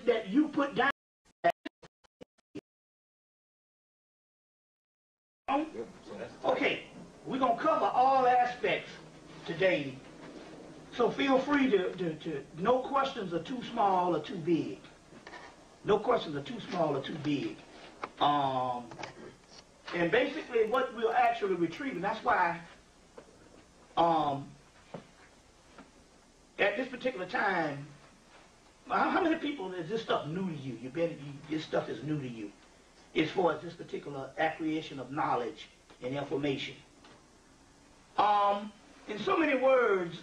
that you put down. Okay, we're going to cover all aspects today. So feel free to no questions are too small or too big. No questions are too small or too big. And basically what we're actually retrieving, that's why at this particular time, how many people is this stuff new to you? This stuff is new to you as far as this particular acquisition of knowledge and information. In so many words,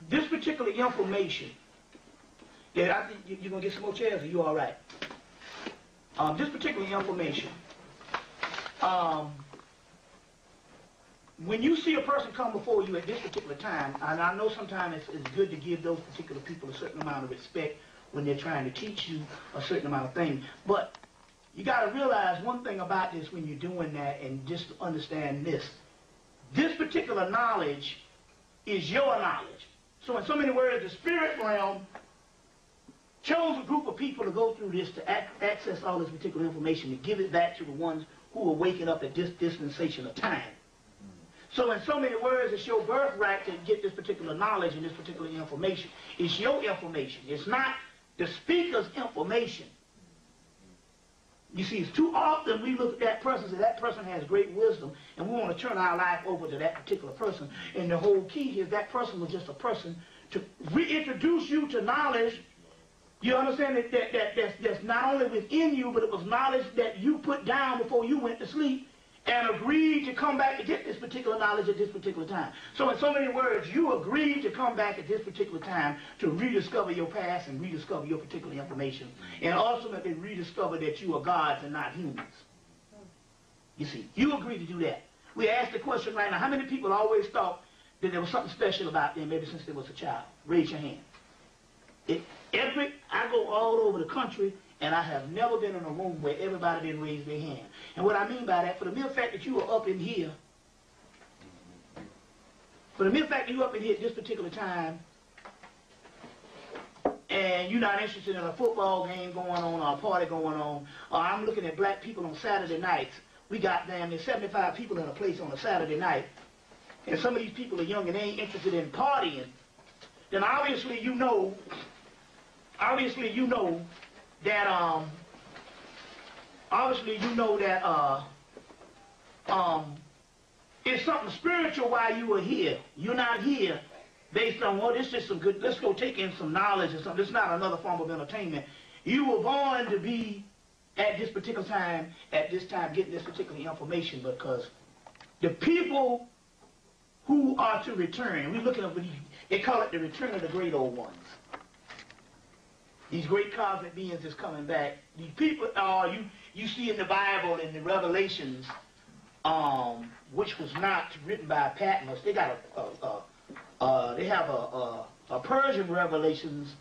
this particular information, yeah, I think you're going to get some more chairs, or you all right? This particular information, when you see a person come before you at this particular time, and I know sometimes it's good to give those particular people a certain amount of respect when they're trying to teach you a certain amount of things, but you got to realize one thing about this when you're doing that, and just understand this. This particular knowledge is your knowledge. So in so many words, the spirit realm chose a group of people to go through this to access all this particular information, to give it back to the ones who are waking up at this dispensation of time. So in so many words, it's your birthright to get this particular knowledge and this particular information. It's your information. It's not the speaker's information. You see, it's too often we look at that person and say that person has great wisdom, and we want to turn our life over to that particular person. And the whole key is that person was just a person to reintroduce you to knowledge. You understand that's not only within you, but it was knowledge that you put down before you went to sleep and agreed to come back to get this particular knowledge at this particular time. So in so many words, you agreed to come back at this particular time to rediscover your past and rediscover your particular information, and ultimately rediscover that you are gods and not humans. You see, you agreed to do that. We asked the question right now, how many people always thought that there was something special about them maybe since they was a child? Raise your hand. I go all over the country, and I have never been in a room where everybody didn't raise their hand. And what I mean by that, for the mere fact that you were up in here, at this particular time, and you're not interested in a football game going on or a party going on, or I'm looking at black people on Saturday nights. We got damn near 75 people in a place on a Saturday night, and some of these people are young and they ain't interested in partying, then obviously you know that it's something spiritual why you are here. You're not here based on, well, this is some good, let's go take in some knowledge or something. It's not another form of entertainment. You were born to be at this particular time, getting this particular information, because the people who are to return, we're looking at, they call it the return of the great old ones. These great cosmic beings is coming back. These people you see in the Bible, in the Revelations, which was not written by Patmos. They got they have a Persian Revelations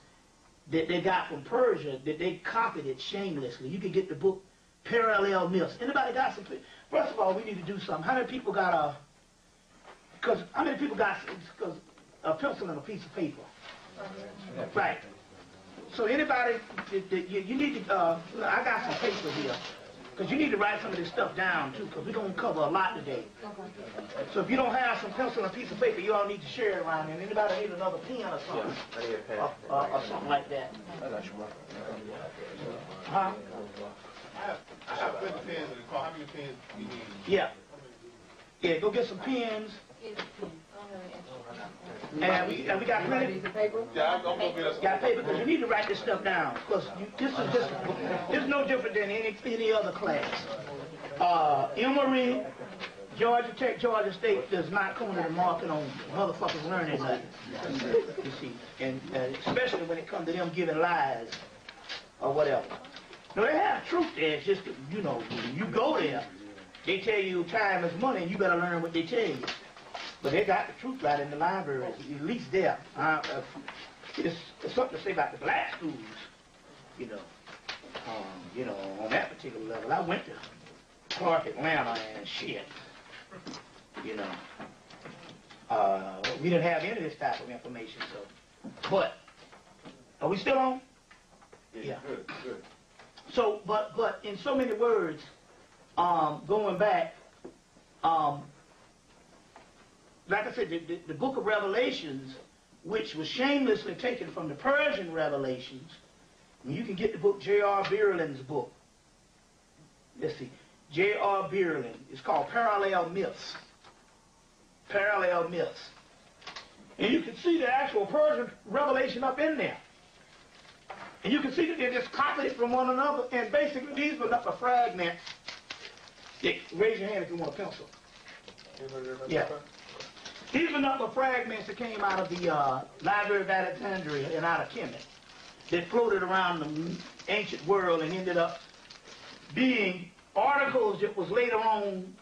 that they got from Persia, that they copied it shamelessly. You can get the book Parallel Myths. Anybody got some? First of all, we need to do something. How many people got a pencil and a piece of paper? Right. So anybody, you need to, I got some paper here, because you need to write some of this stuff down too, because we're going to cover a lot today. So if you don't have some pencil and a piece of paper, you all need to share it around. And anybody need another pen or something? Or something like that. Huh? I have 50 pens in the car. How many pens do you need? Yeah. Yeah, go get some pens. And we got plenty. Yeah, I'm going to get us. Got paper, because you need to write this stuff down, because this is no different than any other class. Emory, Georgia Tech, Georgia State does not come to the market on motherfuckers learning nothing. You see, and especially when it comes to them giving lies or whatever. No, they have truth there. It's just, when you go there, they tell you time is money, and you better learn what they tell you. But they got the truth right in the library, at least there. It's something to say about the black schools, on that particular level. I went to Clark, Atlanta, and shit, we didn't have any of this type of information, so. But, are we still on? Yeah. Good, good. So, but in so many words, going back, like I said, the book of Revelations, which was shamelessly taken from the Persian Revelations, and you can get the book J.R. Bierland's book. Let's see, J.R. Bierland. It's called Parallel Myths. Parallel Myths. And you can see the actual Persian Revelation up in there. And you can see that they just copied it from one another, and basically these were not a fragment. Yeah, raise your hand if you want a pencil. Yeah. These were not the fragments that came out of the Library of Alexandria and out of Hemmit that floated around the ancient world and ended up being articles that was later on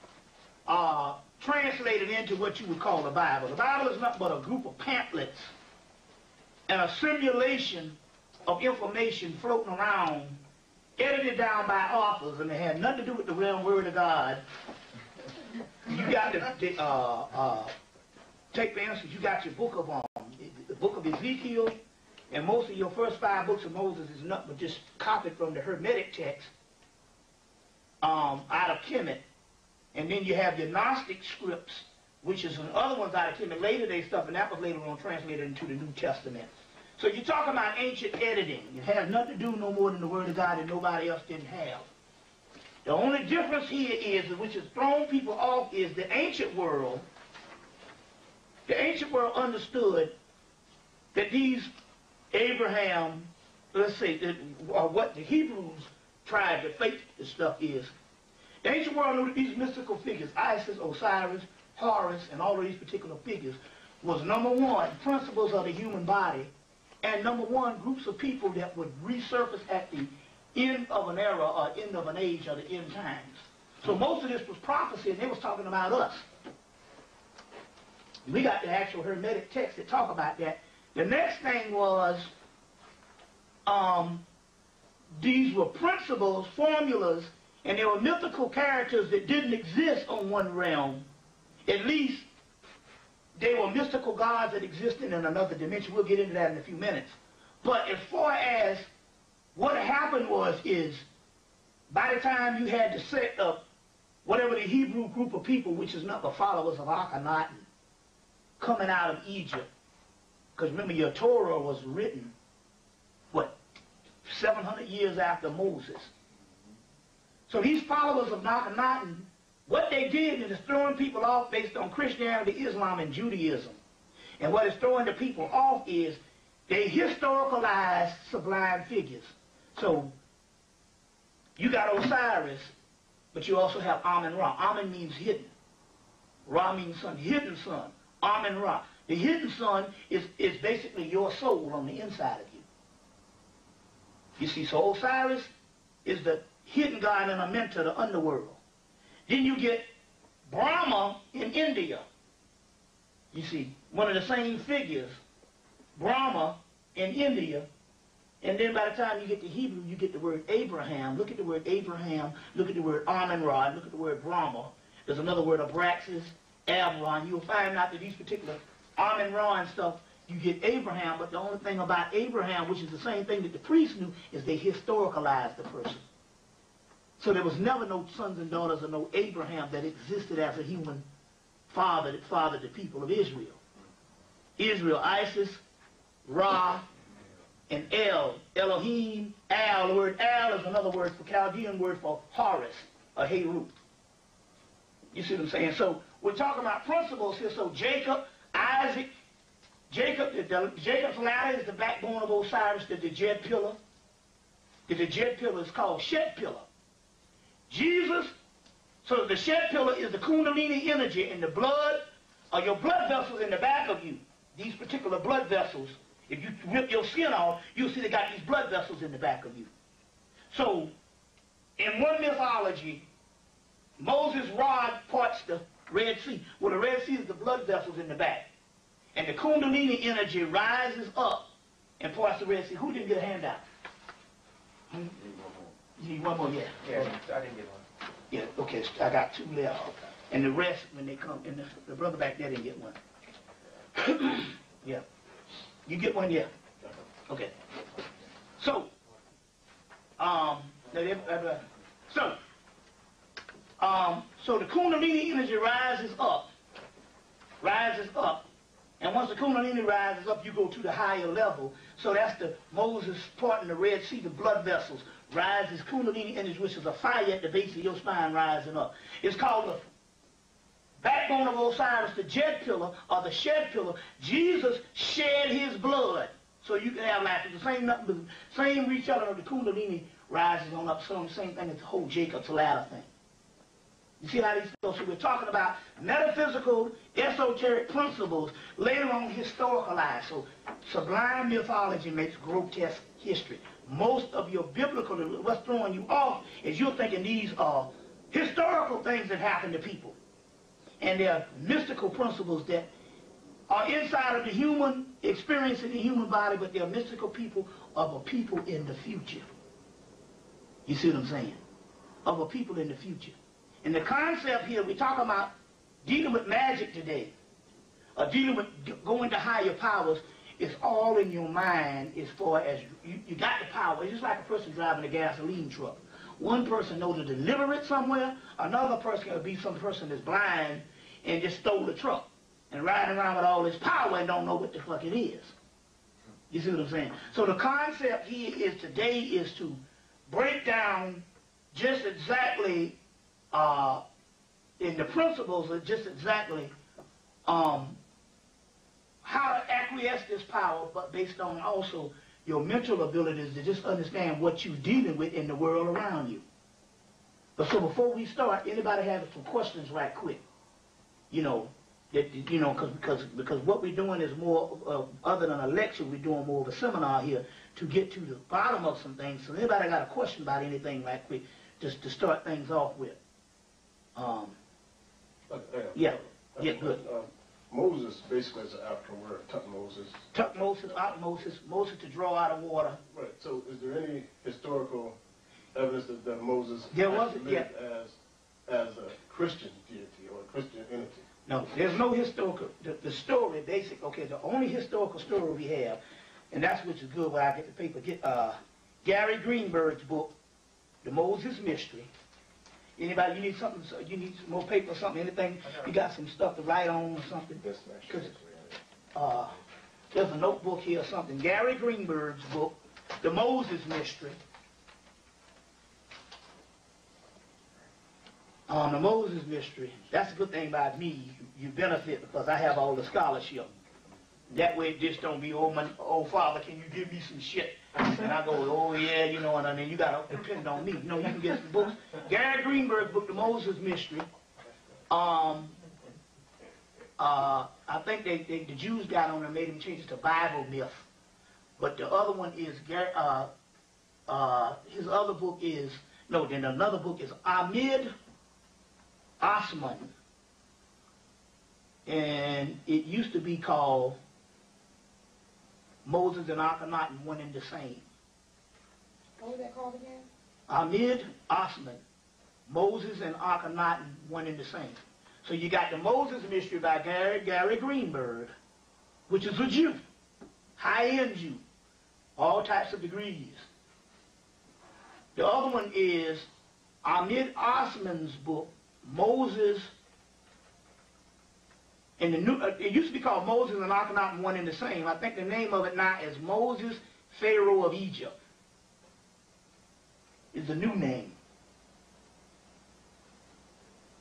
translated into what you would call the Bible. The Bible is not but a group of pamphlets and a simulation of information floating around, edited down by authors, and they had nothing to do with the real Word of God. You got take for instance, you got your book of the book of Ezekiel, and most of your first 5 books of Moses is nothing but just copied from the Hermetic text out of Hemmit. And then you have your Gnostic scripts, which is some other ones out of Hemmit, later day stuff, and that was later on translated into the New Testament. So you're talking about ancient editing. It has nothing to do no more than the Word of God that nobody else didn't have. The only difference here is, which has thrown people off, is the ancient world. The ancient world understood that these Abraham, let's say, what the Hebrews tried to fake the stuff is. The ancient world knew that these mystical figures, Isis, Osiris, Horus, and all of these particular figures, was number one, principles of the human body, and number one, groups of people that would resurface at the end of an era or end of an age or the end times. So most of this was prophecy, and they was talking about us. We got the actual Hermetic text that talk about that. The next thing was, these were principles, formulas, and they were mythical characters that didn't exist on one realm. At least they were mystical gods that existed in another dimension. We'll get into that in a few minutes. But as far as what happened is, by the time you had to set up whatever the Hebrew group of people, which is not the followers of Akhenaten, coming out of Egypt, because remember your Torah was written, 700 years after Moses. So these followers of Akhenaten, what they did is throwing people off based on Christianity, Islam, and Judaism. And what is throwing the people off is they historicalized sublime figures. So you got Osiris, but you also have Amun-Ra. Amun means hidden. Ra means sun, hidden sun. Amun-Ra. The hidden sun is basically your soul on the inside of you. You see, so Osiris is the hidden god and a mentor, the underworld. Then you get Brahma in India. You see, one of the same figures, Brahma in India. And then by the time you get to Hebrew, you get the word Abraham. Look at the word Abraham. Look at the word Amun-Ra. Look at the word Brahma. There's another word, Abraxas, Abron. You'll find out that these particular Amun-Ra and stuff, you get Abraham, but the only thing about Abraham, which is the same thing that the priests knew, is they historicalized the person. So there was never no sons and daughters or no Abraham that existed as a human father that fathered the people of Israel. Israel, Isis, Ra, and El, Elohim, Al. The word Al is another word for Chaldean word for Horus, or Heru. You see what I'm saying? So we're talking about principles here. So Jacob, Isaac, Jacob's ladder is the backbone of Osiris, the Djed pillar. The Djed pillar is called Shed pillar. Jesus, so the Shed pillar is the Kundalini energy in the blood, or your blood vessels in the back of you. These particular blood vessels, if you rip your skin off, you'll see they got these blood vessels in the back of you. So, in one mythology, Moses' rod parts the Red Sea. Well, the Red Sea is the blood vessels in the back. And the Kundalini energy rises up and parts the Red Sea. Who didn't get a handout? You need one more? Yeah. Yeah, I didn't get one. Yeah, okay, I got 2 left. And the rest, when they come, and the brother back there didn't get one. Yeah. You get one, yeah. Okay. So, So the Kundalini energy rises up, and once the Kundalini rises up, you go to the higher level. So that's the Moses parting the Red Sea, the blood vessels rises Kundalini energy, which is a fire at the base of your spine rising up. It's called the backbone of Osiris, the jet pillar or the shed pillar. Jesus shed his blood, so you can have life. It's the same recharge of the Kundalini rises on up. So the same thing as the whole Jacob's ladder thing. You see how these go? So we're talking about metaphysical, esoteric principles later on historicalized. So sublime mythology makes grotesque history. Most of your biblical, what's throwing you off is you're thinking these are historical things that happen to people. And they're mystical principles that are inside of the human experience in the human body, but they're mystical people of a people in the future. You see what I'm saying? Of a people in the future. And the concept here, we're talking about dealing with magic today, or dealing with going to higher powers, is all in your mind as far as you got the power. It's just like a person driving a gasoline truck. One person knows to deliver it somewhere, another person could be some person that's blind and just stole the truck and riding around with all this power and don't know what the fuck it is. You see what I'm saying? So the concept here is today is to break down just exactly in the principles of just exactly how to acquiesce this power, but based on also your mental abilities to just understand what you're dealing with in the world around you. But so before we start, anybody have some questions right quick? You know, because what we're doing is more, other than a lecture, we're doing more of a seminar here to get to the bottom of some things. So anybody got a question about anything right quick, just to start things off with? Yeah, good. Moses basically is an African word, Tutmosis. Tutmosis, Otmosis, Moses to draw out of water. Right. So is there any historical evidence that Moses lived as a Christian deity or a Christian entity? No, there's no historical. The story, the only historical story we have, and that's which is good when I get the paper, Gary Greenberg's book, The Moses Mystery. Anybody, you need something, you need some more paper or something, anything, you got some stuff to write on or something? Because there's a notebook here or something. Gary Greenberg's book, The Moses Mystery. The Moses Mystery. That's a good thing about me. You benefit because I have all the scholarship. That way it just don't be, oh father, can you give me some shit? And I go, oh yeah, you know, and then you got to depend on me. You know, you can get some books. Gary Greenberg's book, The Moses Mystery. I think the Jews got on and made him change it to Bible myth. But the other one is, his other book is, then another book is Ahmed Osman. And it used to be called Moses and Akhenaten, one and the same. What was that called again? Ahmed Osman. Moses and Akhenaten, one and the same. So you got the Moses Mystery by Gary Greenberg, which is a Jew, high-end Jew, all types of degrees. The other one is Ahmed Osman's book, Moses. And it used to be called Moses and Akhenaten, one and the same. I think the name of it now is Moses, Pharaoh of Egypt. Is the new name.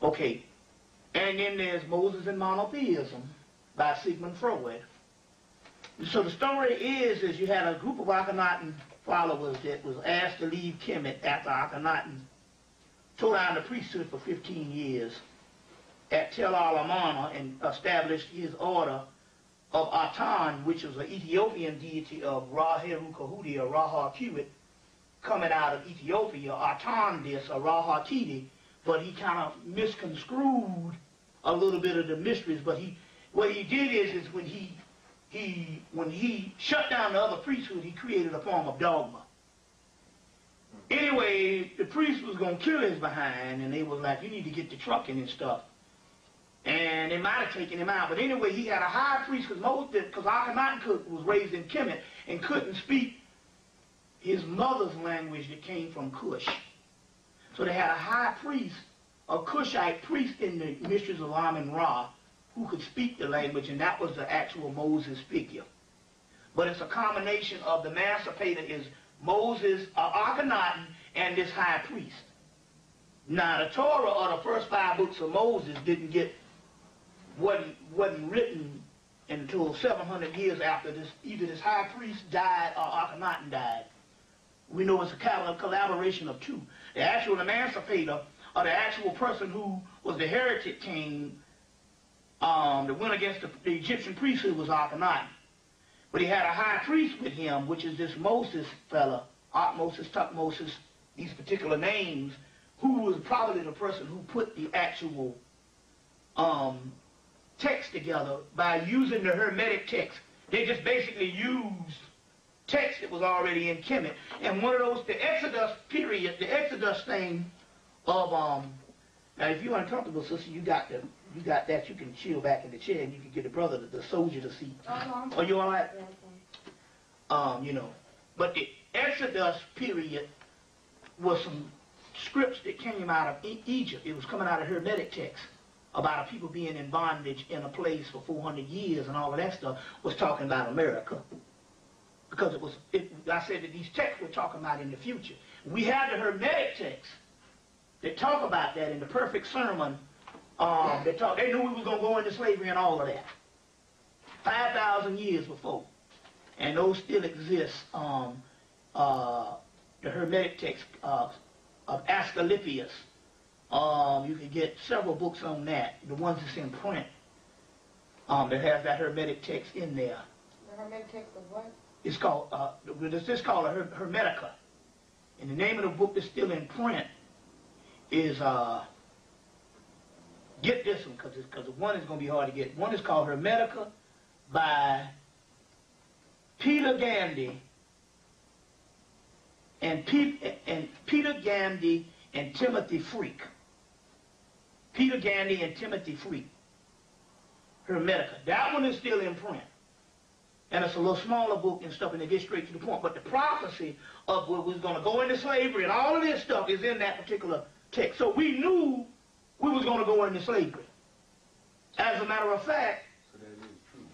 Okay. And then there's Moses and Monotheism by Sigmund Freud. So the story is you had a group of Akhenaten followers that was asked to leave Kemet after Akhenaten tore down the priesthood for 15 years. At Tel al-Amarna and established his order of Atan, which was an Ethiopian deity of Ra-Heru-Kahudi or Ra-Ha-Kiwit, coming out of Ethiopia, Atan this, or Ra-Ha-Tidi, but he kind of misconstrued a little bit of the mysteries, but what he did is when he shut down the other priesthood, he created a form of dogma. Anyway, the priest was going to kill his behind, and they was like, you need to get the trucking and stuff. And they might have taken him out. But anyway, he had a high priest because Akhenaten was raised in Kemet and couldn't speak his mother's language that came from Cush. So they had a high priest, a Cushite priest in the Mysteries of Amun-Ra who could speak the language, and that was the actual Moses figure. But it's a combination of the emancipator is Moses, Akhenaten, and this high priest. Now the Torah, or the first 5 books of Moses, wasn't written until 700 years after this. Either this high priest died or Akhenaten died. We know it's a collaboration of two. The actual emancipator, or the actual person who was the heretic king that went against the Egyptian priesthood, was Akhenaten. But he had a high priest with him, which is this Moses fella, Moses, Tutmosis, these particular names, who was probably the person who put the actual text together by using the Hermetic text. They just basically used text that was already in Kemet. And one of those, the Exodus period, the Exodus thing of, now if you're uncomfortable, sister, you got that, you can chill back in the chair and you can get the brother, the soldier to see. Are you all right? Yeah, You know, but the Exodus period was some scripts that came out of Egypt. It was coming out of Hermetic texts about people being in bondage in a place for 400 years, and all of that stuff was talking about America. Because I said that these texts were talking about in the future. We have the Hermetic texts that talk about that in the Perfect Sermon. They knew we was going to go into slavery and all of that. 5,000 years before. And those still exist. The Hermetic text of Asclepius. You can get several books on that. The ones that's in print. That has that Hermetic text in there. The Hermetic text of what? It's called, it's called a Hermetica. And the name of the book that's still in print is, get this one, because one is going to be hard to get. One is called Hermetica by Peter Gandy and Peter Gandy and Timothy Freak. Peter Gandy and Timothy Freak. Hermetica. That one is still in print. And it's a little smaller book and stuff, and it gets straight to the point. But the prophecy of where we was going to go into slavery and all of this stuff is in that particular text. So we knew we was going to go into slavery. As a matter of fact, So that is true.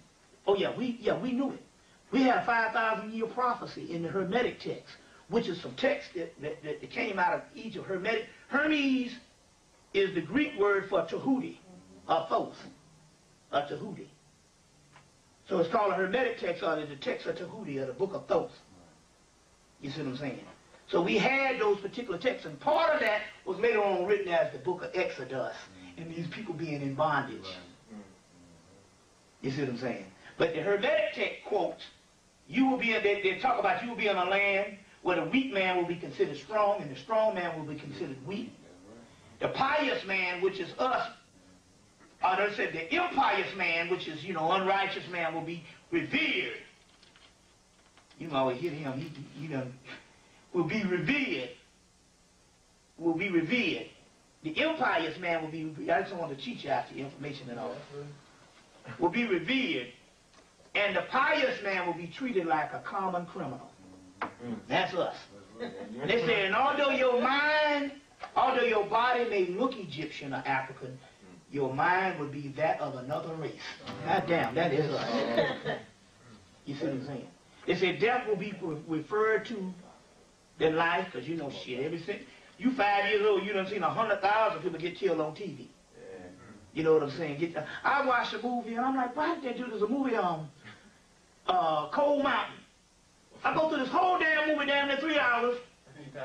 oh we knew it. We had a 5,000-year prophecy in the Hermetic text, which is some text that came out of Egypt. Hermes is the Greek word for Tahuti, or Thoth, or Tahuti. So it's called a Hermetic text, or the text of Tahuti, or the book of Thoth. You see what I'm saying? So we had those particular texts, and part of that was later on written as the book of Exodus, and these people being in bondage. You see what I'm saying? But the Hermetic text quotes, you will be in, they talk about you will be in a land where the weak man will be considered strong, and the strong man will be considered weak. The pious man, which is us, or they said the impious man, which is, unrighteous man, will be revered. You can always hear him, will be revered. Will be revered. The impious man will be, I just want to teach you out the information and all. Will be revered. And the pious man will be treated like a common criminal. That's us. They said, and although your body may look Egyptian or African, your mind would be that of another race. God damn, that is us. You see what I'm saying? They said death will be referred to than life, because shit, everything. You 5 years old, you done seen 100,000 people get killed on TV. You know what I'm saying? I watched a movie and I'm like, why did they do this? A movie on Cold Mountain. I go through this whole damn movie down there 3 hours,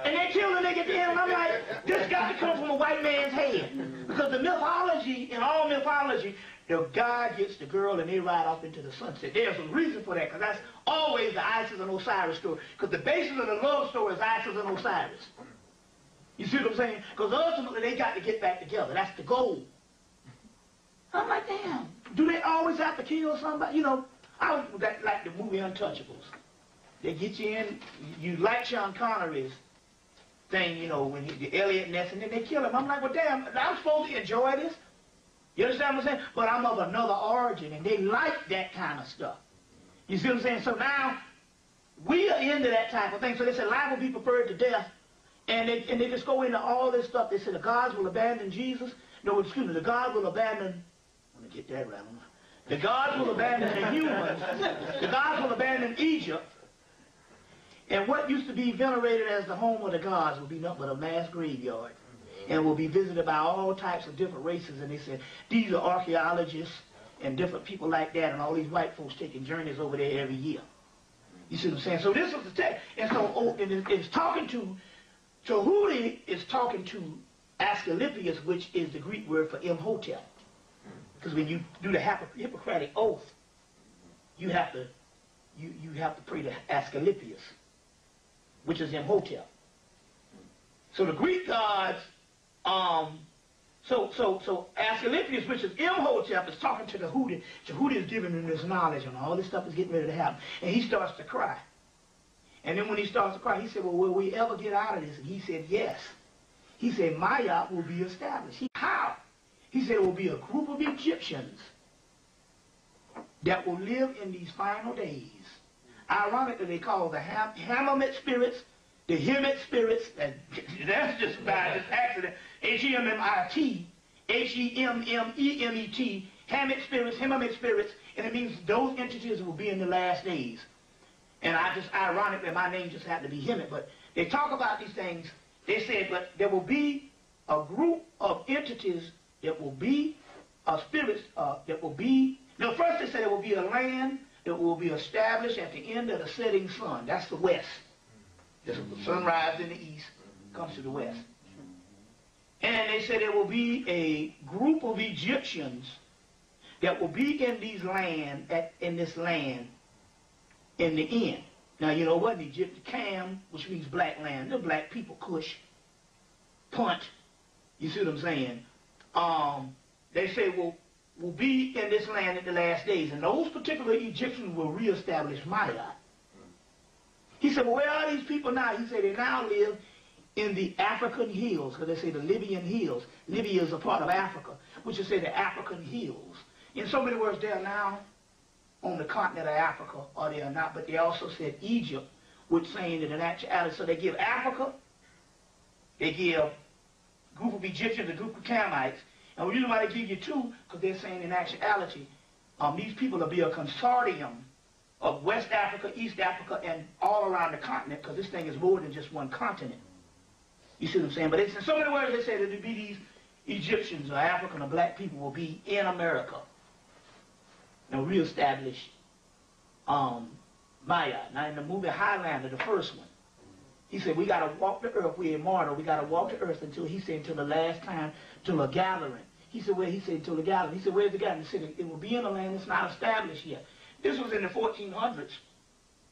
and they kill the nigga at the end, and I'm like, this got to come from a white man's head. Because the mythology, in all mythology, the guy gets the girl and they ride off into the sunset. There's a reason for that, because that's always the Isis and Osiris story. Because the basis of the love story is Isis and Osiris. You see what I'm saying? Because ultimately they got to get back together. That's the goal. I'm like, damn, do they always have to kill somebody? I like the movie Untouchables. They get you in, you like Sean Connery's thing, when the Elliot Ness, and then they kill him. I'm like, well, damn, I'm supposed to enjoy this. You understand what I'm saying? But I'm of another origin, and they like that kind of stuff. You see what I'm saying? So now, we are into that type of thing. So they said life will be preferred to death. And they just go into all this stuff. They said the gods will abandon Jesus. No, excuse me, the gods will abandon, let me get that right. The gods will abandon the humans. The gods will abandon Egypt. And what used to be venerated as the home of the gods will be nothing but a mass graveyard. And will be visited by all types of different races. And they said these are archaeologists and different people like that, and all these white folks taking journeys over there every year. You see what I'm saying? So this was the text. And so it's talking to Tahuti is talking to Asclepius, which is the Greek word for Imhotep. Because when you do the Hippocratic oath, you have to pray to Asclepius, which is Imhotep. So the Greek gods, so Asclepius, which is Imhotep, is talking to Tahuti. Tahuti is giving him this knowledge, and all this stuff is getting ready to happen. And he starts to cry. And then when he starts to cry, he said, well, will we ever get out of this? And he said, yes. He said, Maya will be established. How? He said it will be a group of Egyptians that will live in these final days. Ironically, they call the Hemmit spirits, the Hemmit spirits, that's just by this accident, H-E-M-M-I-T, H-E-M-M-E-M-E-T, Hemmit spirits, and it means those entities will be in the last days. And ironically, my name just happened to be Hemmit, but they talk about these things. They said, but there will be a group of entities that will be spirits that will be, no, first they said there will be a land that will be established at the end of the setting sun. That's the west. The sun rises in the east, comes to the west. And they said there will be a group of Egyptians that will be in this land in the end. Now, you know what? In Egypt, Cam, which means black land, they're black people, Cush, Punt, you see what I'm saying? They say will be in this land in the last days. And those particular Egyptians will reestablish Maya. He said, well, where are these people now? He said they now live in the African hills, because they say the Libyan hills. Libya is a part of Africa, which is say the African hills. In so many words, they are now on the continent of Africa, or they are not, but they also said Egypt, which saying that in actuality, so they give Africa, they give a group of Egyptians, a group of Camites, and the reason why they give you two, because they're saying in actuality, these people will be a consortium of West Africa, East Africa, and all around the continent, because this thing is more than just one continent. You see what I'm saying? But it's, in so many words, they say that there be these Egyptians or African or black people will be in America. Now reestablish Maya. Now in the movie Highlander, the first one, he said we got to walk the earth. We're immortal. We got to walk the earth until, he said, until the last time, till a gathering. He said, where? He said, until the gathering. He said, where's the gathering? He said, it will be in a land that's not established yet. This was in the 1400s.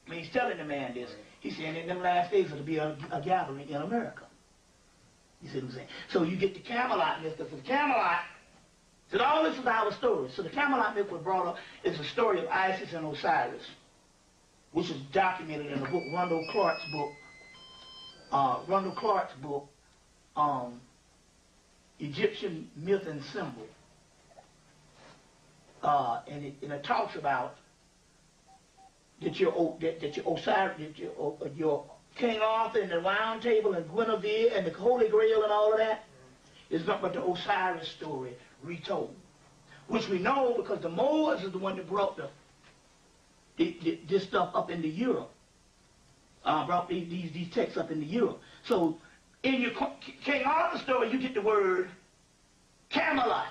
When he's telling the man this, he said, in them last days it'll be a gathering in America. You see what I'm saying? So you get the Camelot myth, because the Camelot, so all this is our story. So the Camelot myth was brought up is the story of Isis and Osiris, which is documented in the book, Rundle Clark's book, Egyptian Myth and Symbol. And it talks about that your Osiris, that your King Arthur and the Round Table and Guinevere and the Holy Grail and all of that is nothing but the Osiris story retold, which we know because the Moors is the one that brought this stuff up into Europe, brought these texts up into Europe. So in your King Arthur story, you get the word Camelot.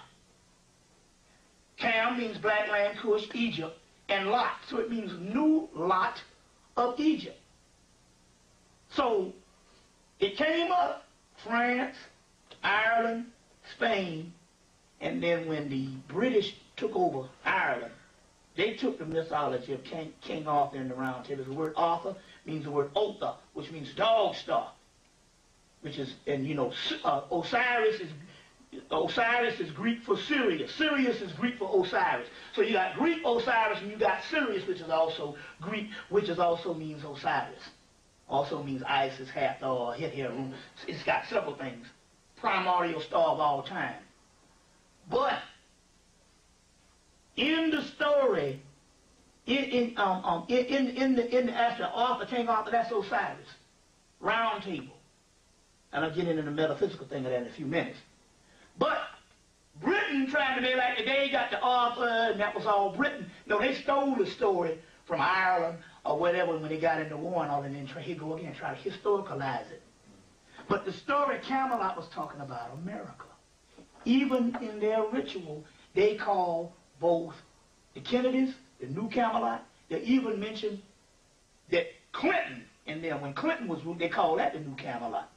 Cam means black land, Cush, Egypt, and Lot, so it means new lot of Egypt. So it came up, France, Ireland, Spain, and then when the British took over Ireland, they took the mythology of King Arthur and the Round Table. The word Arthur means the word Otha, which means dog star, which is, and you know, Osiris is Greek for Sirius. Sirius is Greek for Osiris. So you got Greek Osiris and you got Sirius, which is also Greek, which is also means Osiris. Also means Isis, Hathor, or Hether. It's got several things. Primordial star of all time. But in the story, in the actual Arthur, King Arthur, that's Osiris. Round table. And I'll get into the metaphysical thing of that in a few minutes. But Britain tried to be like they got the Arthur, and that was all Britain. No, they stole the story from Ireland or whatever when they got into war and all, and then here go again, try to historicalize it. But the story Camelot was talking about America. Even in their ritual, they call both the Kennedys, the New Camelot. They even mentioned that Clinton and them, when Clinton was ruled, they called that the New Camelot.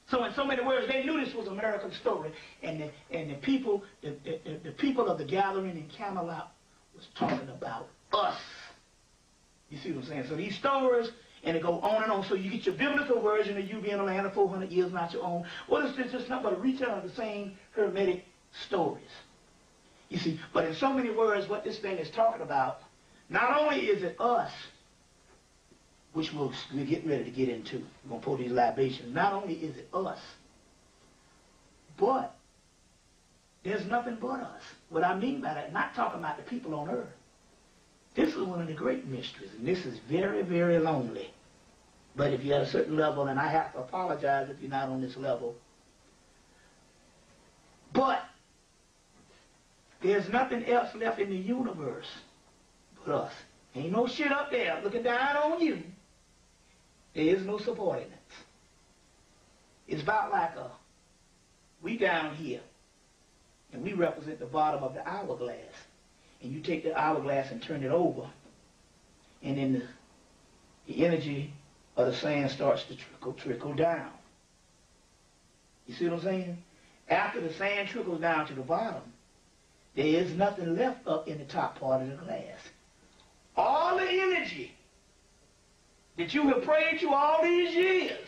So in so many words, they knew this was an American story, and the people of the gathering in Camelot was talking about us. You see what I'm saying? So these stories, and it go on and on. So you get your biblical version of you being a land of 400 years, not your own. Well, it's just not but a retelling of the same Hermetic stories. You see, but in so many words, what this thing is talking about, not only is it us, which we're getting ready to get into. We're going to pull these libations. Not only is it us, but there's nothing but us. What I mean by that, not talking about the people on earth. This is one of the great mysteries, and this is very, very lonely. But if you're at a certain level, and I have to apologize if you're not on this level, but there's nothing else left in the universe but us. Ain't no shit up there looking down on you. There is no subordinates. It's about like we down here, and we represent the bottom of the hourglass. And you take the hourglass and turn it over, and then the energy of the sand starts to trickle down. You see what I'm saying? After the sand trickles down to the bottom, there is nothing left up in the top part of the glass. All the energy that you have prayed to all these years,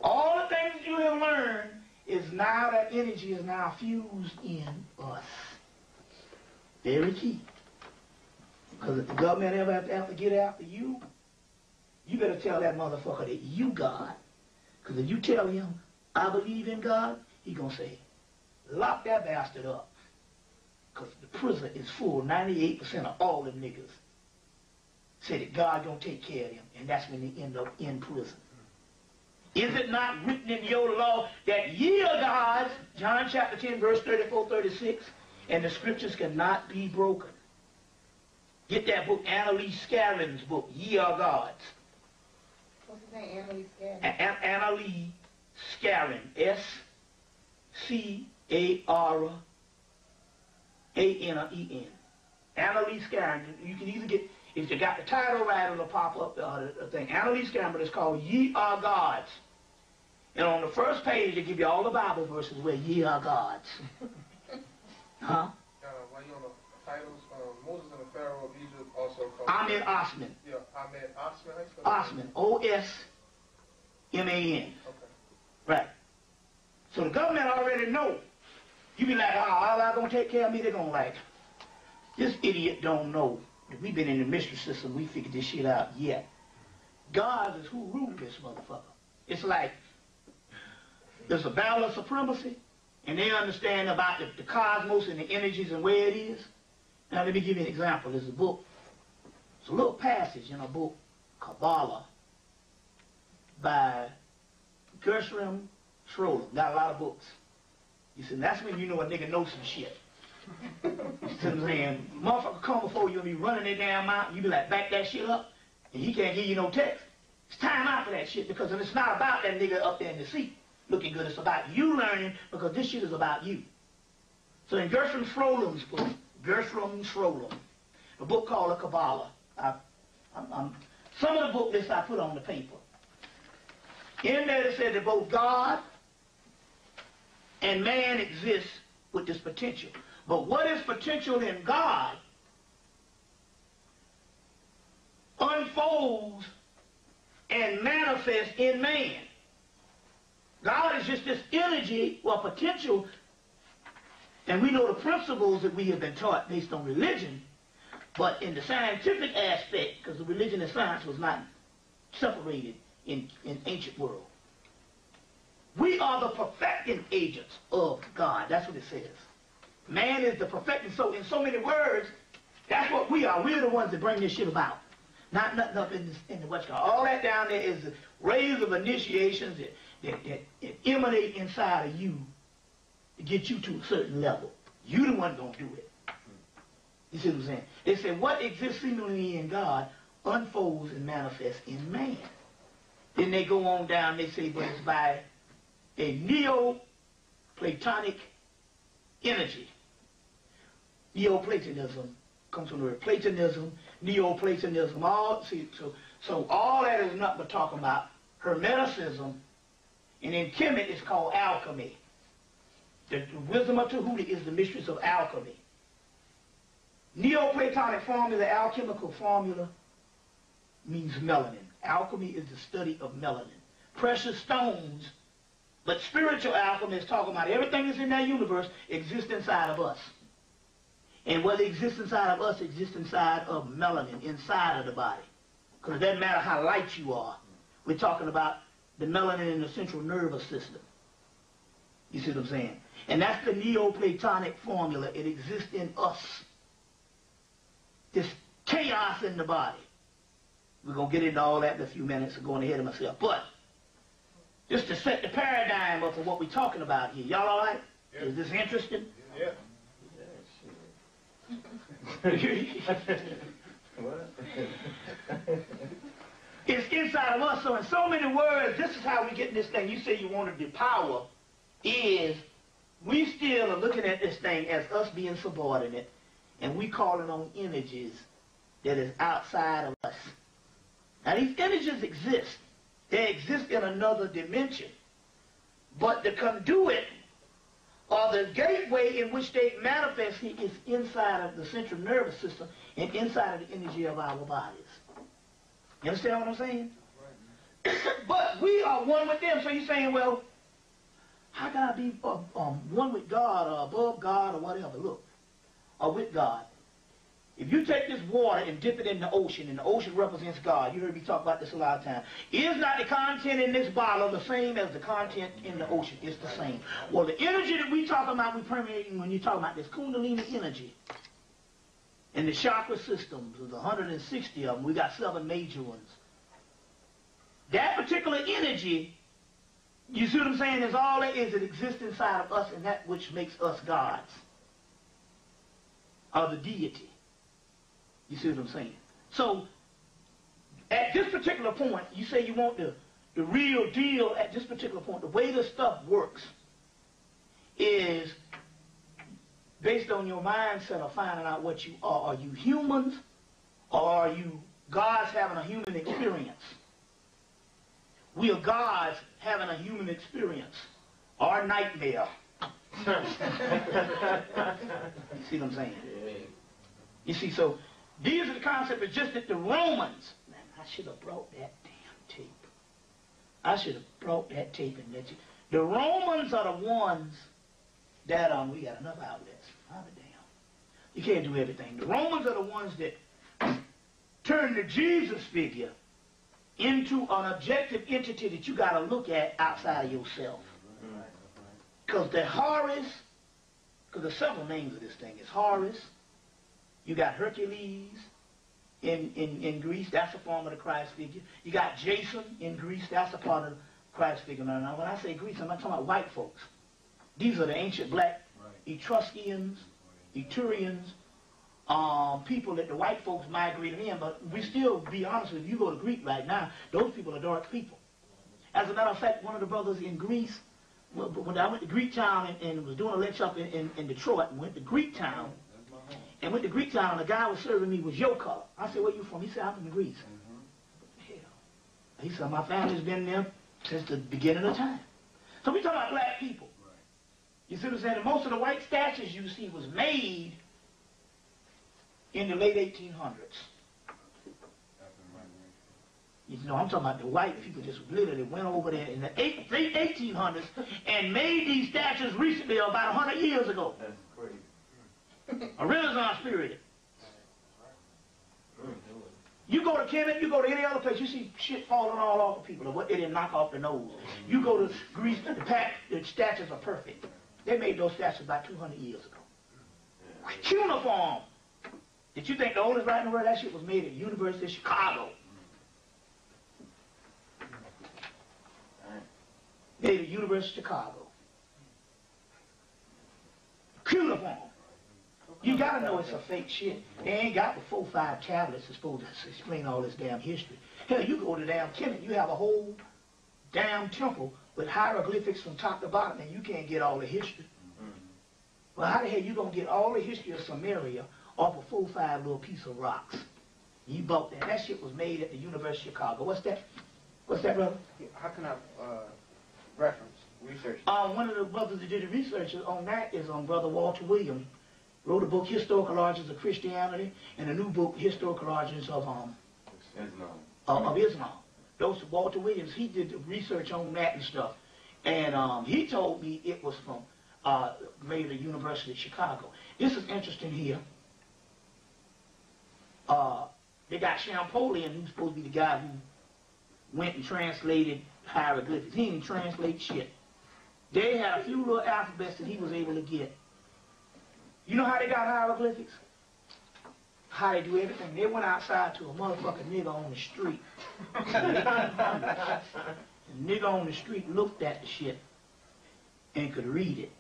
all the things that you have learned, is now that energy is now fused in us. Very key. Because if the government ever have to get after you, you better tell that motherfucker that you God. Because if you tell him, I believe in God, he going to say, lock that bastard up. Because the prison is full. 98% of all them niggas say that God going to take care of them. And that's when they end up in prison. Is it not written in your law that ye are gods, John chapter 10, verse 34, 36, and the scriptures cannot be broken? Get that book, Annalise Scarron's book, Ye Are Gods. What's his name, Annalise Scarron? Annalise Scarron, S-C-A-R-A-N-E-N. Annalise Scarron. You can either get, if you got the title right, it'll pop up the thing. Annalise Scarron, but it's called Ye Are Gods. And on the first page, they give you all the Bible verses where ye are gods. Huh? While you're on the titles, Moses and the Pharaoh of Egypt also called... Ahmed Osman. Yeah, Ahmed Osman. How you spell Osman. O-S-M-A-N. Okay. Right. So the government already know. You be like, oh, all I gonna take care of me, they're gonna like, this idiot don't know. If we've been in the mystery system, we figured this shit out yet. God is who ruled this motherfucker. It's like, there's a battle of supremacy, and they understand about the cosmos and the energies and where it is. Now let me give you an example. There's a book, it's a little passage in a book, Kabbalah, by Gershom Scholem. Got a lot of books. You see, that's when you know a nigga knows some shit. You see what I'm saying? Motherfucker come before you and be running that damn mountain, you be like, back that shit up, and he can't give you no text. It's time out for that shit, because it's not about that nigga up there in the seat looking good. It's about you learning, because this shit is about you. So in Gershom Schrolem's book, Gershom Scholem, a book called The Kabbalah. Some of the book lists I put on the paper. In there it said that both God and man exist with this potential. But what is potential in God unfolds and manifests in man. God is just this energy or potential, and we know the principles that we have been taught based on religion, but in the scientific aspect, because the religion and science was not separated in ancient world. We are the perfecting agents of God. That's what it says. Man is the perfecting. So in so many words, That's what we are. We're the ones that bring this shit about. Not nothing up in the what's called. All that down there is the rays of initiations that emanate inside of you to get you to a certain level. You the one gonna do it. You see what I'm saying? They say what exists seemingly in God unfolds and manifests in man. Then they go on down, they say, but it's by a Neoplatonic energy. Neoplatonism comes from the word Platonism, Neoplatonism, all so all that is nothing but talking about Hermeticism, and in Kemet it's called alchemy. The wisdom of Tahuti is the mistress of alchemy. Neoplatonic formula, alchemical formula, means melanin. Alchemy is the study of melanin. Precious stones, but spiritual alchemy is talking about everything that's in that universe exists inside of us. And what exists inside of us exists inside of melanin, inside of the body. Because it doesn't matter how light you are. We're talking about the melanin in the central nervous system. You see what I'm saying? And that's the Neoplatonic formula. It exists in us. This chaos in the body. We're going to get into all that in a few minutes. I'm going ahead of myself. But just to set the paradigm up of what we're talking about here. Y'all all right? Yeah. Is this interesting? Yeah. It's inside of us. So in so many words, this is how we get this thing. You say you wanted the power. Is we still are looking at this thing as us being subordinate. And we calling on energies that is outside of us. Now these energies exist. They exist in another dimension. But the conduit or the gateway in which they manifest is inside of the central nervous system and inside of the energy of our bodies. You understand what I'm saying? Right. But we are one with them. So you're saying, well, how can I be one with God or above God or whatever? Look, or with God. If you take this water and dip it in the ocean, and the ocean represents God, you heard me talk about this a lot of times, is not the content in this bottle the same as the content in the ocean? It's the same. Well, the energy that we talking about, we permeating when you talk about this Kundalini energy, and the chakra systems, there's 160 of them, we got 7 major ones. That particular energy, you see what I'm saying, is all it is, it exists inside of us, and that which makes us gods, or the deity. You see what I'm saying? So, at this particular point, you say you want the real deal at this particular point. The way this stuff works is based on your mindset of finding out what you are. Are you humans, or are you gods having a human experience? We are gods having a human experience, or nightmare. You see what I'm saying? You see, so these are the concepts. It's just that the Romans, man, I should have brought that damn tape. I should have brought that tape and let you. The Romans are the ones that, we got enough outlets. Oh, damn. You can't do everything. The Romans are the ones that turn the Jesus figure into an objective entity that you got to look at outside of yourself. Because the Horus, because there's several names of this thing. It's Horus. You got Hercules in Greece. That's a form of the Christ figure. You got Jason in Greece. That's a part of the Christ figure. Now, when I say Greece, I'm not talking about white folks. These are the ancient black Etruscans, Etrurians, people that the white folks migrated in. But we still, be honest with you, go to Greek right now, those people are dark people. As a matter of fact, one of the brothers in Greece, when I went to Greek town and was doing a lecture up in Detroit, and went to Greek town, and went to Greek town, and the guy was serving me was your color. I said, where you from? He said, I'm from Greece. Hell. He said, my family's been there since the beginning of time. So we talking about black people. You see what I'm saying? And most of the white statues you see was made in the late 1800s. You know, I'm talking about the white people just literally went over there in the late 1800s and made these statues recently, about 100 years ago. That's crazy. A Renaissance period. You go to Kemet, you go to any other place, you see shit falling all off of people, or what they didn't knock off the nose. You go to Greece, the statues are perfect. They made those statues about 200 years ago. Cuneiform. Did you think the oldest writing in the world? That shit was made at the University of Chicago. Made at the University of Chicago. Cuneiform. You gotta know it's a fake shit. They ain't got the 4 or 5 tablets that's supposed to explain all this damn history. Hell, you go to damn Kemet, you have a whole damn temple with hieroglyphics from top to bottom, and you can't get all the history. Well, how the hell you gonna get all the history of Samaria off a 4 or 5 little piece of rocks? You bought that. That shit was made at the University of Chicago. What's that? What's that, brother? How can I reference, research? One of the brothers that did the research on that is Brother Walter Williams. Wrote a book, Historical Origins of Christianity, and a new book, Historical Origins of Islam. Those Walter Williams, he did the research on that and stuff. And he told me it was from made at the University of Chicago. This is interesting here. They got Champollion, who's supposed to be the guy who went and translated hieroglyphics. He didn't translate shit. They had a few little alphabets that he was able to get. You know how they got hieroglyphics? How they do everything. They went outside to a motherfucking nigga on the street. The nigga on the street looked at the shit and could read it.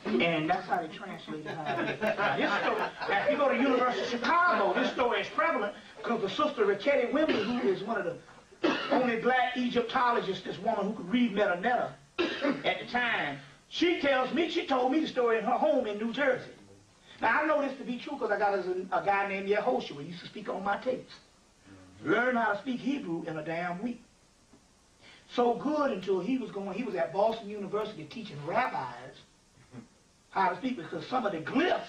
And that's how they translated hieroglyphics. Now, this story, now if you go to the University of Chicago, this story is prevalent because the sister Raketi Wimbley, who is one of the only black Egyptologists, this woman who could read Metanetta at the time, she told me the story in her home in New Jersey. Now, I know this to be true because I got a guy named Yehoshua who used to speak on my tapes. Learned how to speak Hebrew in a damn week. So good until he was at Boston University teaching rabbis how to speak because some of the glyphs,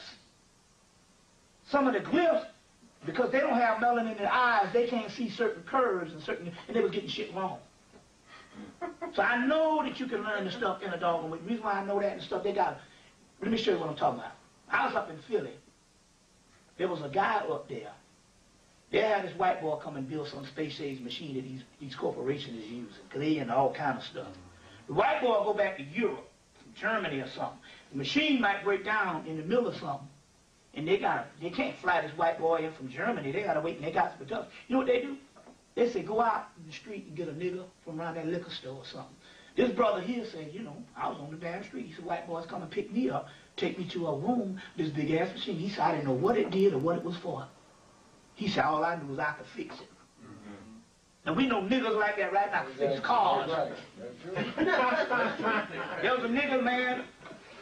because they don't have melanin in their eyes, they can't see certain curves and they was getting shit wrong. So I know that you can learn the stuff in a doggone way. The reason why I know that and stuff, let me show you what I'm talking about. I was up in Philly. There was a guy up there. They had this white boy come and build some space-age machine that these corporations is using, because they into all kind of stuff. The white boy will go back to Europe, from Germany or something. The machine might break down in the middle of something, and they can't fly this white boy in from Germany. They gotta wait, and they got some production. You know what they do? They say, go out in the street and get a nigga from around that liquor store or something. This brother here said, I was on the damn street. He said, white boys come and pick me up, take me to a room, this big-ass machine. He said, I didn't know what it did or what it was for. He said, all I knew was I could fix it. And we know niggas like that right now can fix cars. There was a nigga, man.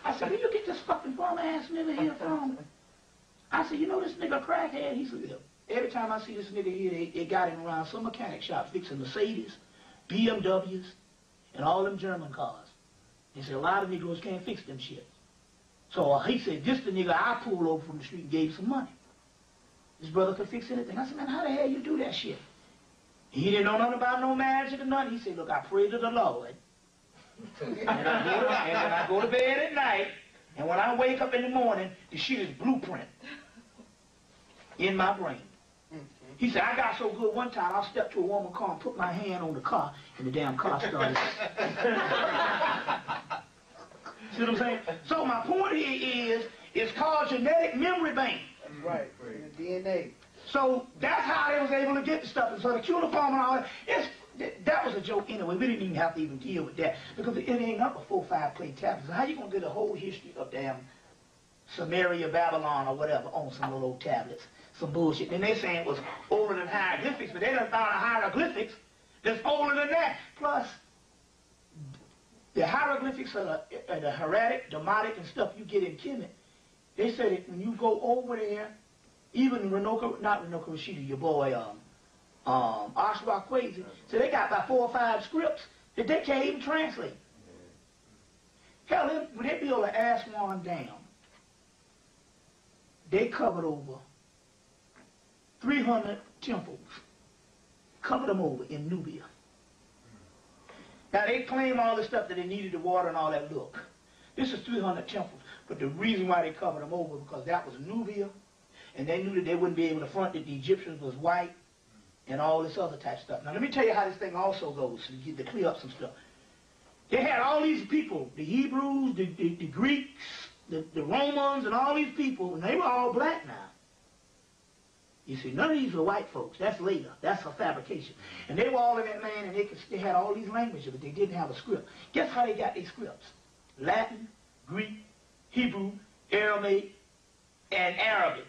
I said, where you get this fucking bum-ass nigga here from? I said, this nigga crackhead? He said, every time I see this nigga here, they got him around some mechanic shop fixing Mercedes, BMWs, and all them German cars. He said, a lot of Negroes can't fix them shit. So he said, this the nigga I pulled over from the street and gave some money. His brother could fix anything. I said, man, how the hell you do that shit? He didn't know nothing about no magic or nothing. He said, look, I pray to the Lord. and I go to bed at night, and when I wake up in the morning, the shit is blueprint in my brain. He said, I got so good one time, I stepped to a woman's car and put my hand on the car, and the damn car started. See what I'm saying? So my point here is, it's called genetic memory bank. That's right. DNA. So that's how they was able to get the stuff. And so the cuneiform and all that, that was a joke anyway. We didn't even have to even deal with that because it ain't up a 4 or 5 plate tablets. So how you gonna get a whole history of damn Samaria, Babylon, or whatever on some little old tablets? Some bullshit. And they saying it was older than hieroglyphics, but they done found a hieroglyphics that's older than that. Plus, the hieroglyphics are the hieratic, demotic, and stuff you get in Kemet. They said that when you go over there, even not Renoka Rashida, your boy, Oshawa Kwesi, so they got about 4 or 5 scripts that they can't even translate. Hell, when they built an Aswan Dam, they covered over 300 temples, covered them over in Nubia. Now they claim all the stuff that they needed, the water and all that. Look, this is 300 temples, but the reason why they covered them over because that was Nubia, and they knew that they wouldn't be able to front that the Egyptians was white, and all this other type of stuff. Now let me tell you how this thing also goes to clear up some stuff. They had all these people, the Hebrews, the Greeks, the Romans and all these people, and they were all black now. You see, none of these were white folks. That's later. That's a fabrication. And they were all in that land, and they had all these languages, but they didn't have a script. Guess how they got these scripts? Latin, Greek, Hebrew, Aramaic, and Arabic.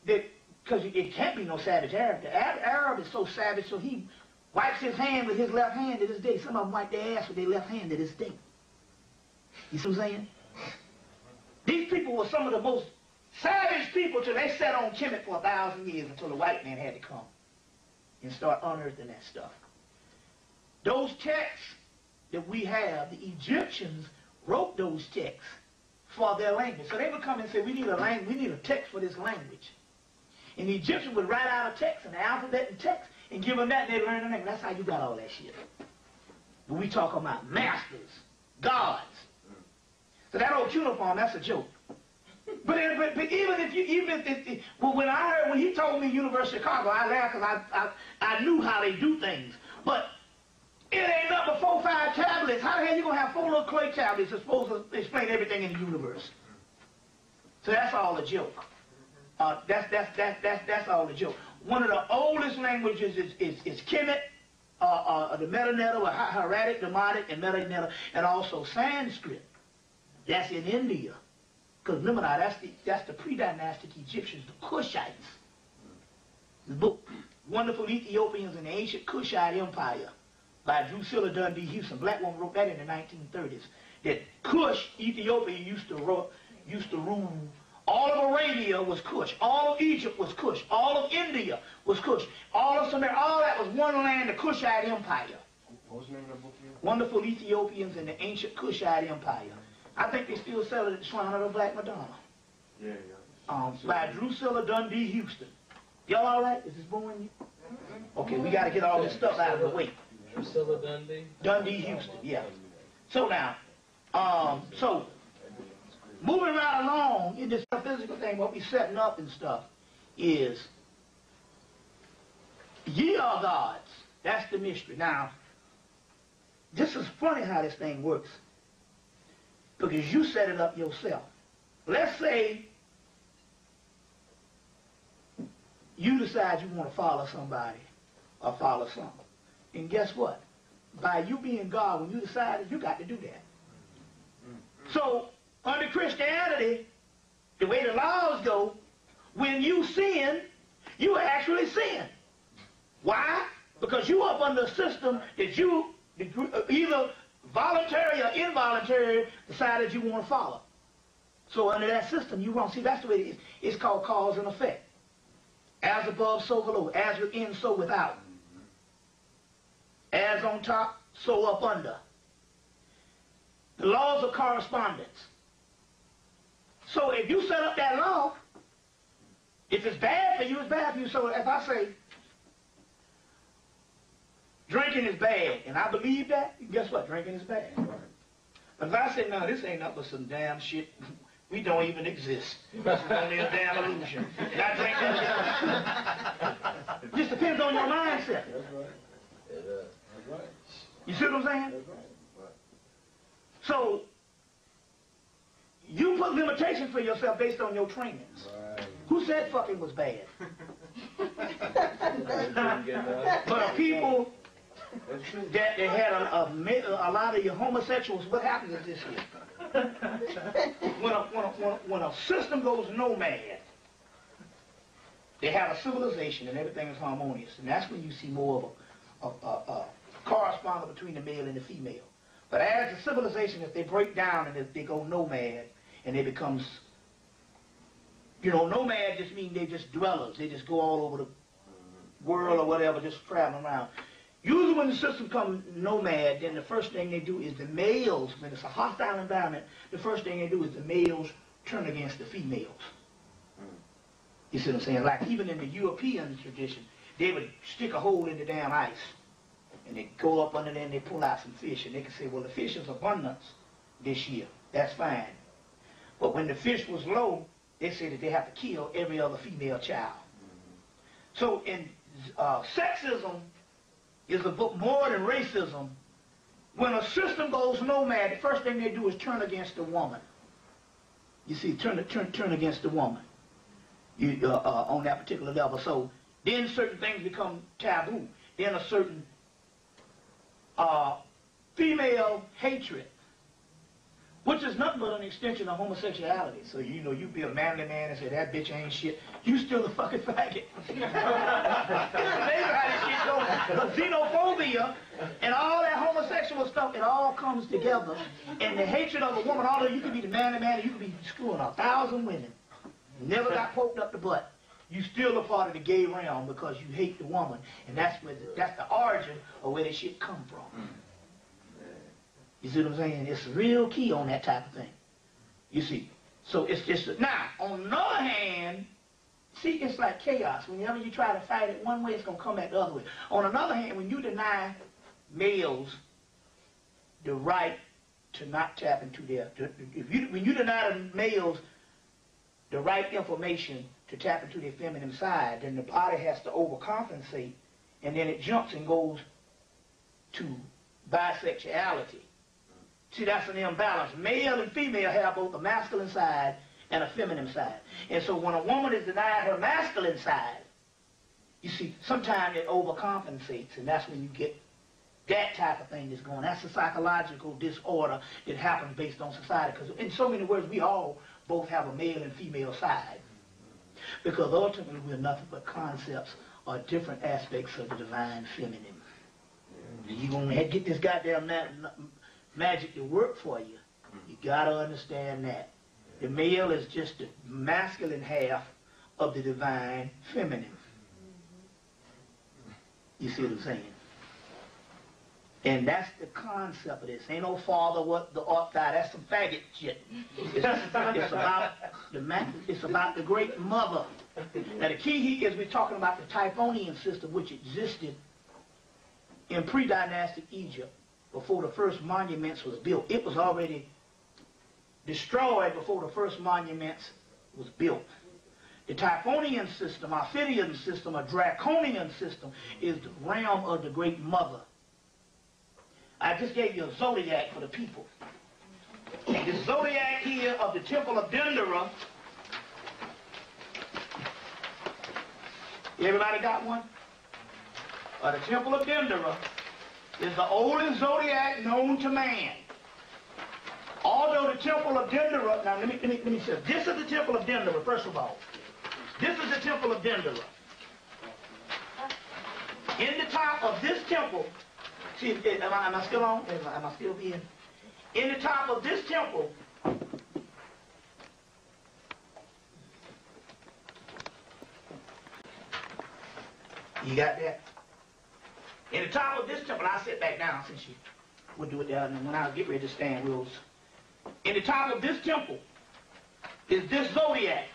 Because it can't be no savage Arab. The Arab is so savage, so he wipes his hand with his left hand to this day. Some of them wipe their ass with their left hand to this day. You see what I'm saying? These people were some of the most savage people till they sat on Kemet for 1,000 years until the white man had to come and start unearthing that stuff. Those texts that we have, the Egyptians wrote those texts for their language. So they would come and say, we need a text for this language. And the Egyptians would write out a text, an alphabet and text, and give them that, and they'd learn the language. That's how you got all that shit. When we talk about masters, gods. So that old cuneiform, that's a joke. But when he told me University of Chicago, I laughed because I knew how they do things. But it ain't nothing but 4 or 5 tablets. How the hell you gonna have 4 little clay tablets that's supposed to explain everything in the universe? So that's all a joke. That's all a joke. One of the oldest languages is Kemet, the Meta-Netta, or Hieratic, Demotic, and Meta-Netta, and also Sanskrit. That's in India. Because remember now, that's the pre-dynastic Egyptians, the Kushites. The book, Wonderful Ethiopians in the Ancient Kushite Empire by Drusilla Dundee Houston. Black woman wrote that in the 1930s. That Kush, Ethiopia, used to rule. All of Arabia was Kush. All of Egypt was Kush. All of India was Kush. All of Samaria, all that was one land, the Kushite Empire. What was the name of the book here? Wonderful Ethiopians in the Ancient Kushite Empire. I think they still sell it at the Shrine of the Black Madonna. Yeah. By Drusilla Dundee Houston. Y'all all right? Is this boring you? Okay, we got to get all this stuff out of the way. Drusilla Dundee? Dundee Houston, yeah. So now, moving right along in this physical thing, what we setting up and stuff is, ye are gods. That's the mystery. Now, this is funny how this thing works. Because you set it up yourself. Let's say you decide you want to follow somebody or follow something. And guess what? By you being God, when you decided, you got to do that. So, under Christianity, the way the laws go, when you sin, you actually sin. Why? Because you up under a system that you either voluntary or involuntary decided you want to follow. So under that system, you won't see. That's the way it is. It's called cause and effect. As above, so below. As within, so without. As on top, so up under. The laws of correspondence. So if you set up that law, if it's bad for you, it's bad for you. So if I say, drinking is bad, and I believe that, guess what? Drinking is bad. But if I say, no, this ain't nothing but some damn shit, we don't even exist. It's only a damn illusion. And I drink that shit. Just depends on your mindset. That's right. That's right. You see what I'm saying? That's right. So, you put limitations for yourself based on your trainings. Right. Who said fucking was bad? But people that they had a lot of your homosexuals, what happens is this here. When a system goes nomad, they have a civilization and everything is harmonious. And that's when you see more of a correspondence between the male and the female. But as a civilization, if they break down and if they go nomad and they becomes, nomad just means they just dwellers. They just go all over the world or whatever, just traveling around. Usually when the system comes nomad, then the first thing they do is the males, when it's a hostile environment, the first thing they do is the males turn against the females. You see what I'm saying? Like even in the European tradition, they would stick a hole in the damn ice. And they go up under there and they pull out some fish. And they can say, well, the fish is abundance this year. That's fine. But when the fish was low, they say that they have to kill every other female child. So in sexism is a book more than racism. When a system goes nomad, the first thing they do is turn against the woman. You see, turn against the woman. On that particular level. So then certain things become taboo. Then a certain female hatred, which is nothing but an extension of homosexuality. So you know, you be a manly man and say that bitch ain't shit. You still a fucking faggot. The xenophobia and all that homosexual stuff, it all comes together. And the hatred of a woman, although you could be the manly man and you could be screwing 1,000 women, never got poked up the butt, you still a part of the gay realm because you hate the woman. And that's the origin of where this shit come from. You see what I'm saying? It's real key on that type of thing. You see. So it's just, now, on the other hand, see, it's like chaos. Whenever you try to fight it one way, it's going to come back the other way. On another hand, when you deny males the right to not tap into their, when you deny the males the right information to tap into their feminine side, then the body has to overcompensate, and then it jumps and goes to bisexuality. See, that's an imbalance. Male and female have both a masculine side and a feminine side. And so when a woman is denied her masculine side, you see, sometimes it overcompensates, and that's when you get that type of thing that's going on. That's a psychological disorder that happens based on society. Because in so many words, we all both have a male and female side. Because ultimately, we're nothing but concepts or different aspects of the divine feminine. You're going to get this goddamn magic to work for you. You got to understand that. The male is just the masculine half of the divine feminine. You see what I'm saying? And that's the concept of this. Ain't no father, what the art thou. That's some faggot shit. It's about the great mother. Now the key here is we're talking about the Typhonian system, which existed in pre-dynastic Egypt before the first monuments was built. It was already destroyed before the first monuments was built. The Typhonian system, Ophidian system, a Draconian system is the realm of the great mother. I just gave you a zodiac for the people. The zodiac here of the Temple of Dendera. Everybody got one? The Temple of Dendera is the oldest zodiac known to man. Although the Temple of Dendera, now let me say, this is the Temple of Dendera, first of all. This is the Temple of Dendera. In the top of this temple, see, am I still on? Am I still being? In the top of this temple, you got that? In the top of this temple, I'll sit back down since you would do it there, and when I get ready to stand, we'll. In the top of this temple is this zodiac.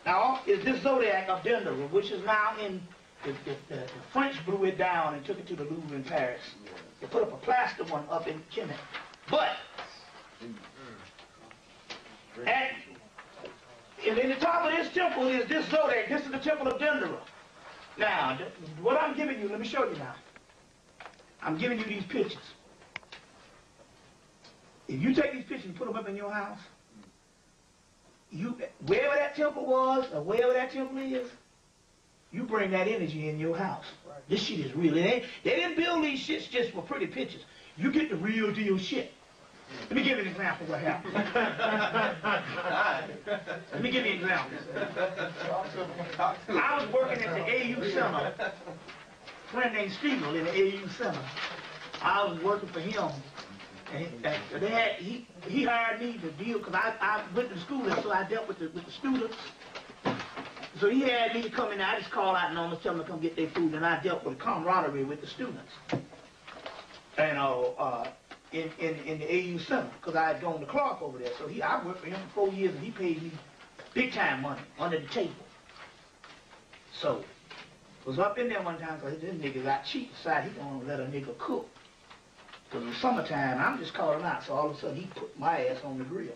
Now, is this zodiac of Dendera, which is now in, the French blew it down and took it to the Louvre in Paris. They put up a plaster one up in Kemet. But, and in the top of this temple is this zodiac. This is the Temple of Dendera. Now, what I'm giving you, let me show you now. I'm giving you these pictures. If you take these pictures and put them up in your house, wherever that temple was, or wherever that temple is, you bring that energy in your house. Right. This shit is real. They didn't build these shits just for pretty pictures. You get the real deal shit. Let me give you an example of what happened. Let me give you an example. I was working at the AU Center. A friend named Stiegel in the AU Center. I was working for him. And he hired me to deal, because I went to school there, so I dealt with the students. So he had me to come in, I just call out numbers, tell them to come get their food, and I dealt with camaraderie with the students. And in the AU Center, because I had gone to Clark over there. So I worked for him for 4 years, and he paid me big time money under the table. So I was up in there one time, because this nigga got cheap, decided he gonna let a nigga cook. Because in the summertime, I'm just calling out, so all of a sudden he put my ass on the grill.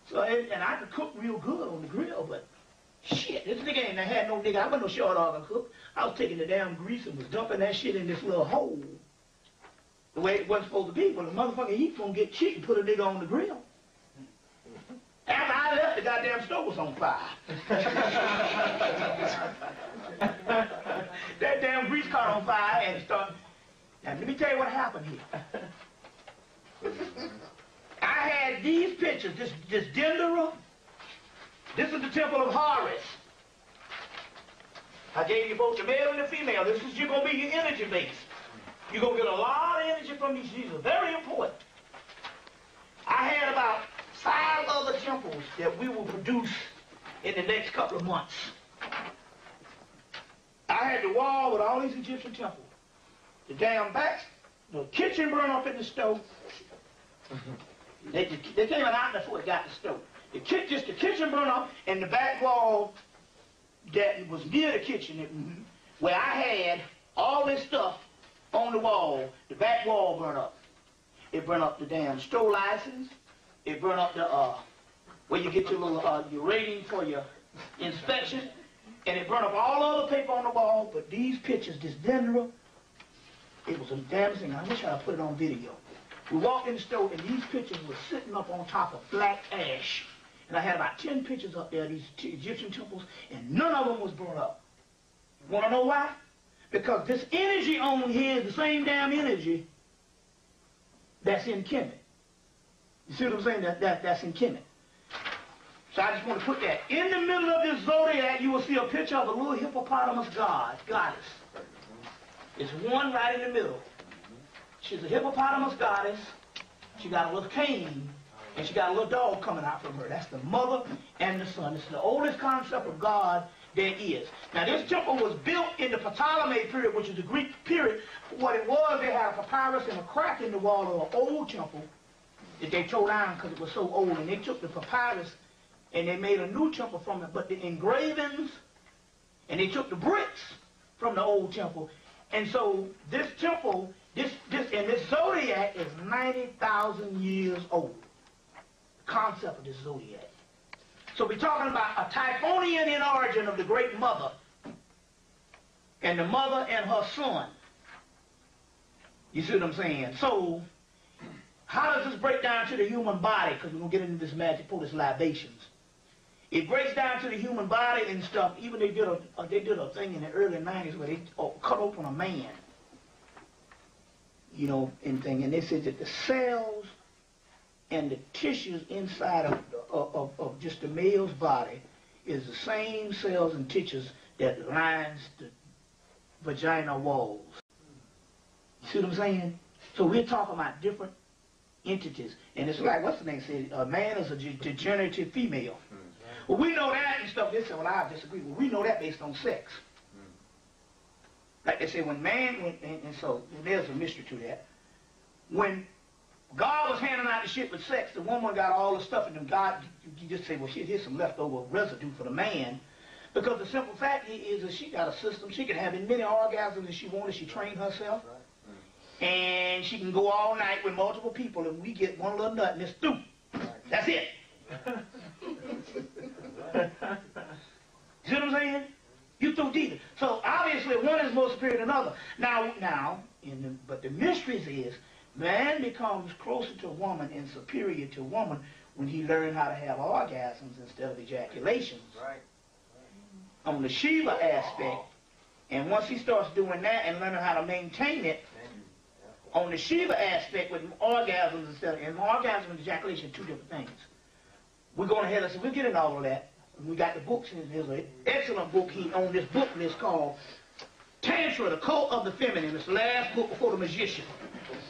So, and I could cook real good on the grill, but shit, this nigga ain't had no nigga. I wasn't no short organ cook. I was taking the damn grease and was dumping that shit in this little hole. The way it wasn't supposed to be, but the motherfucker, he gonna get cheap and put a nigga on the grill. After I left, the goddamn stove was on fire. That damn grease caught on fire and started. Now, let me tell you what happened here. I had these pictures, this Dendera. This is the temple of Horus. I gave you both the male and the female. This is going to be your energy base. You're going to get a lot of energy from these. These are very important. I had about 5 other temples that we will produce in the next couple of months. I had the wall with all these Egyptian temples. The damn backs, the kitchen burned up in the stove. They came out before it got the stove. The kitchen burned up, and the back wall that was near the kitchen, where I had all this stuff on the wall, the back wall burned up. It burned up the damn store license. It burned up the where you get your little your rating for your inspection, and it burned up all the other paper on the wall. But these pictures, this Dendera, it was a damn thing. I wish I had put it on video. We walked in the store, and these pictures were sitting up on top of black ash. And I had about 10 pictures up there, these Egyptian temples, and none of them was burned up. Want to know why? Because this energy on here is the same damn energy that's in Kemet. You see what I'm saying? That's in Kemet. So I just want to put that. In the middle of this zodiac, you will see a picture of a little hippopotamus goddess. It's one right in the middle. She's a hippopotamus goddess. She got a little cane, and she got a little dog coming out from her. That's the mother and the son. It's the oldest concept of God there is. Now, this temple was built in the Ptolemy period, which is the Greek period. What it was, they had a papyrus and a crack in the wall of an old temple that they tore down because it was so old. And they took the papyrus and they made a new temple from it. But the engravings, and they took the bricks from the old temple. And so this temple, this zodiac is 90,000 years old. The concept of this zodiac. So we're talking about a Typhonian in origin of the great mother, and the mother and her son. You see what I'm saying? So how does this break down to the human body? Because we're going to get into this magic for this libations. It breaks down to the human body and stuff. Even they did a thing in the early 90s where they cut open a man, you know, and they said that the cells and the tissues inside of just the male's body is the same cells and tissues that lines the vaginal walls. You see what I'm saying? So we're talking about different entities. And it's like, what's the name said? A man is a degenerative female. Well, we know that and stuff. They say, well, I disagree. Well, we know that based on sex. Like they say, when man, and so there's a mystery to that. When God was handing out the shit with sex, the woman got all the stuff, and then God, you just say, well, shit, here's some leftover residue for the man. Because the simple fact is that she got a system. She can have as many orgasms as she wanted. She trained herself. And she can go all night with multiple people, and we get one little nut, and it's through. That's it. See what I'm saying? You through deep. So obviously one is more superior than another. But the mysteries is man becomes closer to woman and superior to woman when he learns how to have orgasms instead of ejaculations. Right. On the Shiva aspect, and once he starts doing that and learning how to maintain it, on the Shiva aspect with orgasms instead of, and orgasm and ejaculation are two different things. We're going ahead and we'll get into all of that. We got the books, and there's an excellent book on this book list called Tantra, the Cult of the Feminine. It's the last book before The Magician.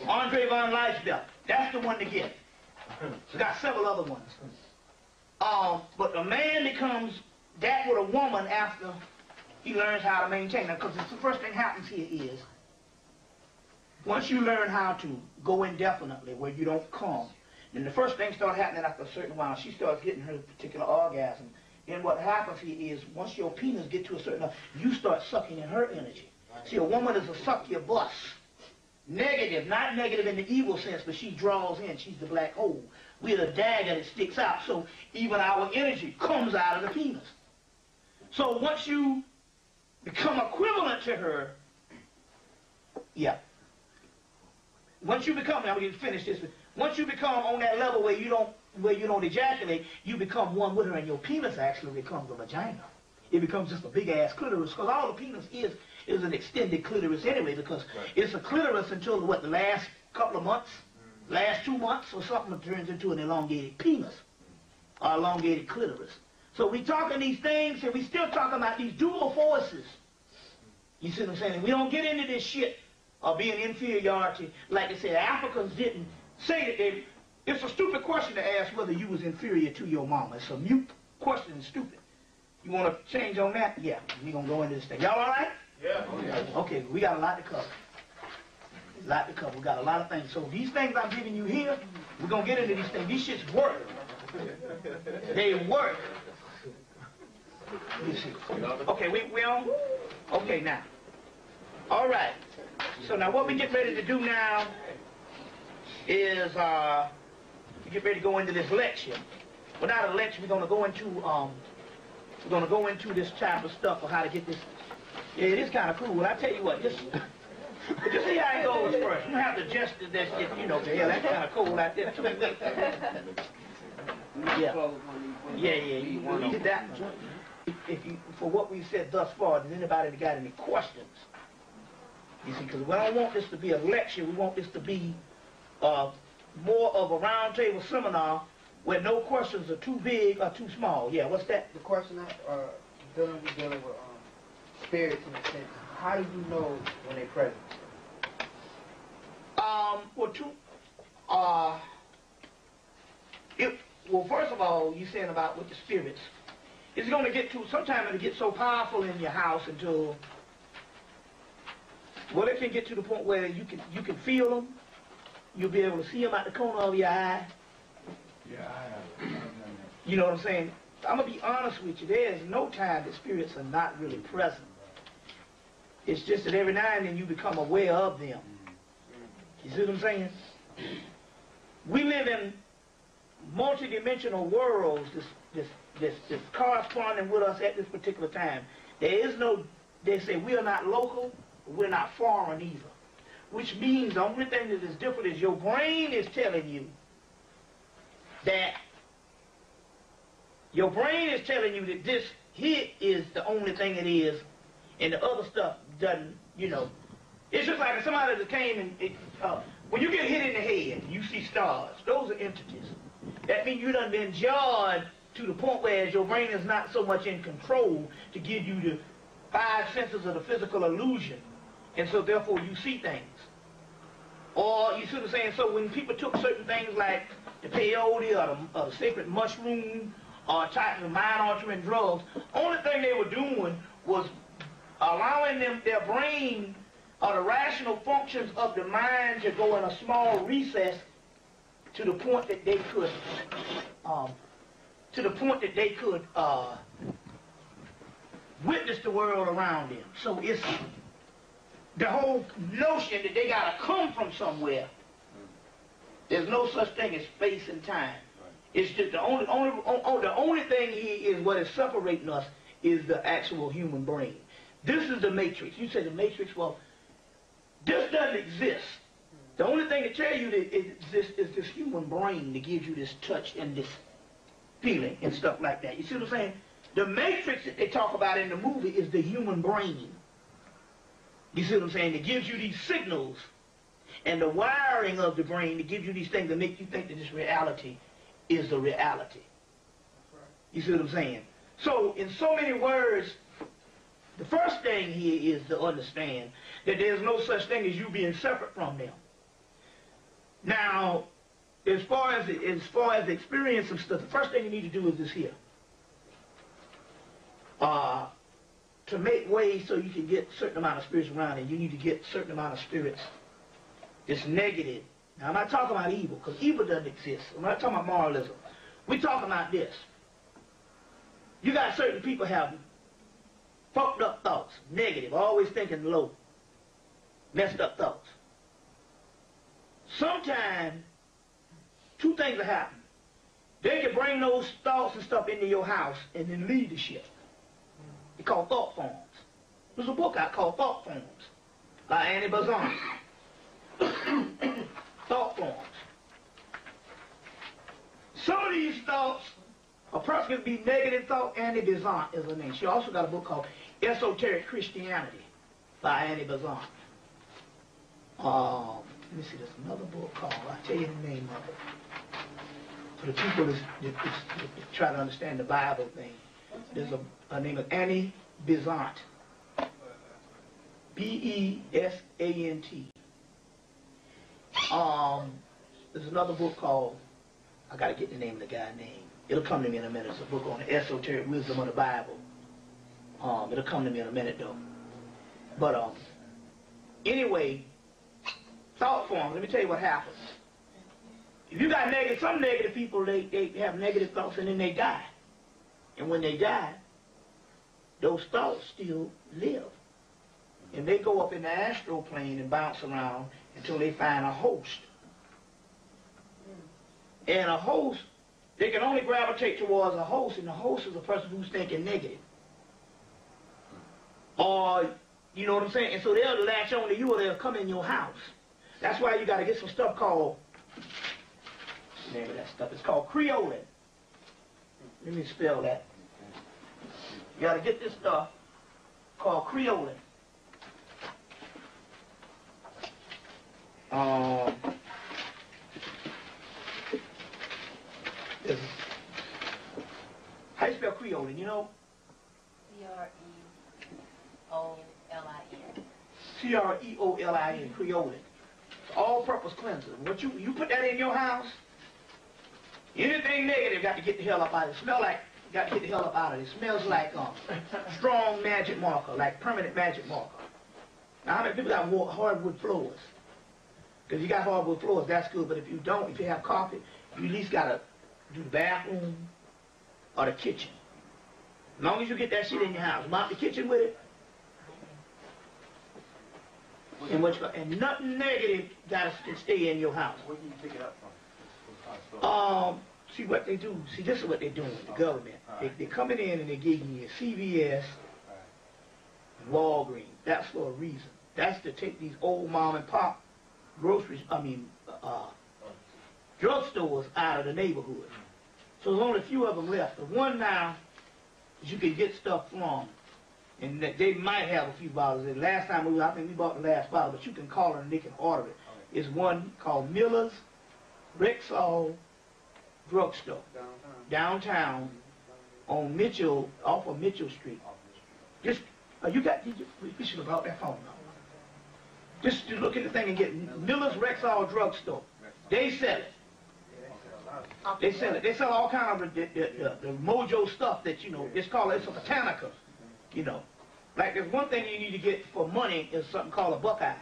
Andre von Leisbeth. That's the one to get. We got several other ones. But a man becomes that with a woman after he learns how to maintain it. Because the first thing happens here is, once you learn how to go indefinitely where you don't come, then the first thing starts happening after a certain while. She starts getting her particular orgasm. Then what happens here is, once your penis get to a certain level, you start sucking in her energy. See, a woman is a succubus. Negative, not negative in the evil sense, but she draws in. She's the black hole. We're the dagger that sticks out. So even our energy comes out of the penis. So once you become equivalent to her, once you become, I'm going to finish this. Once you become on that level where you don't where you don't ejaculate, you become one with her, and your penis actually becomes a vagina. It becomes just a big-ass clitoris, because all the penis is an extended clitoris anyway, because it's a clitoris until, what, the last couple of months, last 2 months or something, it turns into an elongated penis, or elongated clitoris. So we talking these things, and we still talking about these dual forces. You see what I'm saying? We don't get into this shit of being inferiority. Like I said, Africans didn't say that they... It's a stupid question to ask whether you was inferior to your mama. It's a mute question and stupid. You want to change on that? Yeah, we're going to go into this thing. Y'all all right? Yeah. Okay, we got a lot to cover. A lot to cover. We got a lot of things. So these things I'm giving you here, we're going to get into these things. These shits work. They work. You see. Okay, we on? Okay, now. All right. So now what we get ready to do now is we get ready to go into this lecture. Well, not a lecture. We're going to go into this type of stuff of how to get this. Yeah, it is kind of cool. I tell you what, just see how it goes first. You don't have to adjust that shit, you know. Yeah, that's kind of cool out there. Yeah. You did that. If you, for what we've said thus far, does anybody got any questions? You see, because we don't want this to be a lecture. We want this to be more of a roundtable seminar where no questions are too big or too small. Yeah, what's that? The question that dealing with spirits in a sense. How do you know when they're present? Well, first of all, you're saying about with the spirits. It's going to get to, sometimes it'll get so powerful in your house until, well, it can get to the point where you can feel them. You'll be able to see them out the corner of your eye. Yeah, I have. You know what I'm saying? I'm going to be honest with you. There's no time that spirits are not really present. It's just that every now and then you become aware of them. You see what I'm saying? We live in multidimensional worlds that's corresponding with us at this particular time. There is no, they say we are not local, we're not foreign either. Which means the only thing that is different is your brain is telling you that this here is the only thing it is, and the other stuff doesn't, you know. It's just like if somebody that came and, when you get hit in the head, you see stars. Those are entities. That means you done been jarred to the point where your brain is not so much in control to give you the 5 senses of the physical illusion. And so therefore you see things. Or you see what I'm saying? So when people took certain things like the peyote or the sacred mushroom or type of mind-altering drugs, only thing they were doing was allowing their brain or the rational functions of the mind to go in a small recess to the point that they could witness the world around them. So it's the whole notion that they gotta come from somewhere. There's no such thing as space and time. It's just the only thing here is what is separating us is the actual human brain. This is the matrix. You say the matrix, well, this doesn't exist. The only thing to tell you that it exists is this human brain that gives you this touch and this feeling and stuff like that. You see what I'm saying? The matrix that they talk about in the movie is the human brain. You see what I'm saying? It gives you these signals and the wiring of the brain that gives you these things that make you think that this reality is the reality. You see what I'm saying? So, in so many words, the first thing here is to understand that there's no such thing as you being separate from them. Now, as far as the experience of stuff, the first thing you need to do is this here. To make way so you can get a certain amount of spirits around it, you need to get a certain amount of spirits that's negative. Now, I'm not talking about evil, because evil doesn't exist. I'm not talking about moralism. We're talking about this. You got certain people have fucked up thoughts, negative, always thinking low, messed up thoughts. Sometimes, 2 things will happen. They can bring those thoughts and stuff into your house and then lead the shit. It's called thought forms. There's a book out called Thought Forms by Annie Bazan. Thought forms. Some of these thoughts, a person can be negative thought. Annie Besant is her name. She also got a book called Esoteric Christianity by Annie Besant. Let me see, there's another book called, I'll tell you the name of it. For the people that try to understand the Bible thing, there's a name of Annie Besant. B-E-S-A-N-T. There's another book called, I gotta get the name of the guy's name. It'll come to me in a minute. It's a book on the esoteric wisdom of the Bible. It'll come to me in a minute though. But anyway, thought forms, let me tell you what happens. If you got some negative people, they have negative thoughts and then they die. And when they die, those thoughts still live. And they go up in the astral plane and bounce around until they find a host. And a host, they can only gravitate towards a host, and the host is a person who's thinking negative. Or, you know what I'm saying? And so they'll latch on to you or they'll come in your house. That's why you got to get some stuff called, what's the name of that stuff? It's called Creolin. Let me spell that. You got to get this stuff called Creolin. How you spell Creolin, you know? C-R-E-O-L-I-N. C-R-E-O-L-I-N, Creolin. All-purpose cleanser. What you put that in your house, anything negative got to get the hell up out of it. Smell like, got to get the hell up out of it. It smells like strong magic marker, like permanent magic marker. Now, how many people got hardwood floors? Because you got hardwood floors, that's good, but if you don't, if you have carpet, you at least got to do the bathroom or the kitchen. As long as you get that shit in your house, mop the kitchen with it, and nothing negative got to stay in your house. Where do you pick it up from? See what they do. See, this is what they're doing, the government. They're coming in and they're giving you CVS, Walgreens. That's for a reason. That's to take these old mom and pop drugstores out of the neighborhood. So there's only a few of them left. The one now is you can get stuff from, and they might have a few bottles. And last time I think we bought the last bottle, but you can call it and they can order it. It's one called Miller's Rexall Drugstore, downtown on Mitchell, off of Mitchell Street. Just we should have brought that phone now. Just look at the thing and get Miller's Rexall Drugstore. They sell it. They sell it. They sell all kind of the mojo stuff that, you know, it's a botanica, you know. Like there's one thing you need to get for money is something called a buckeye.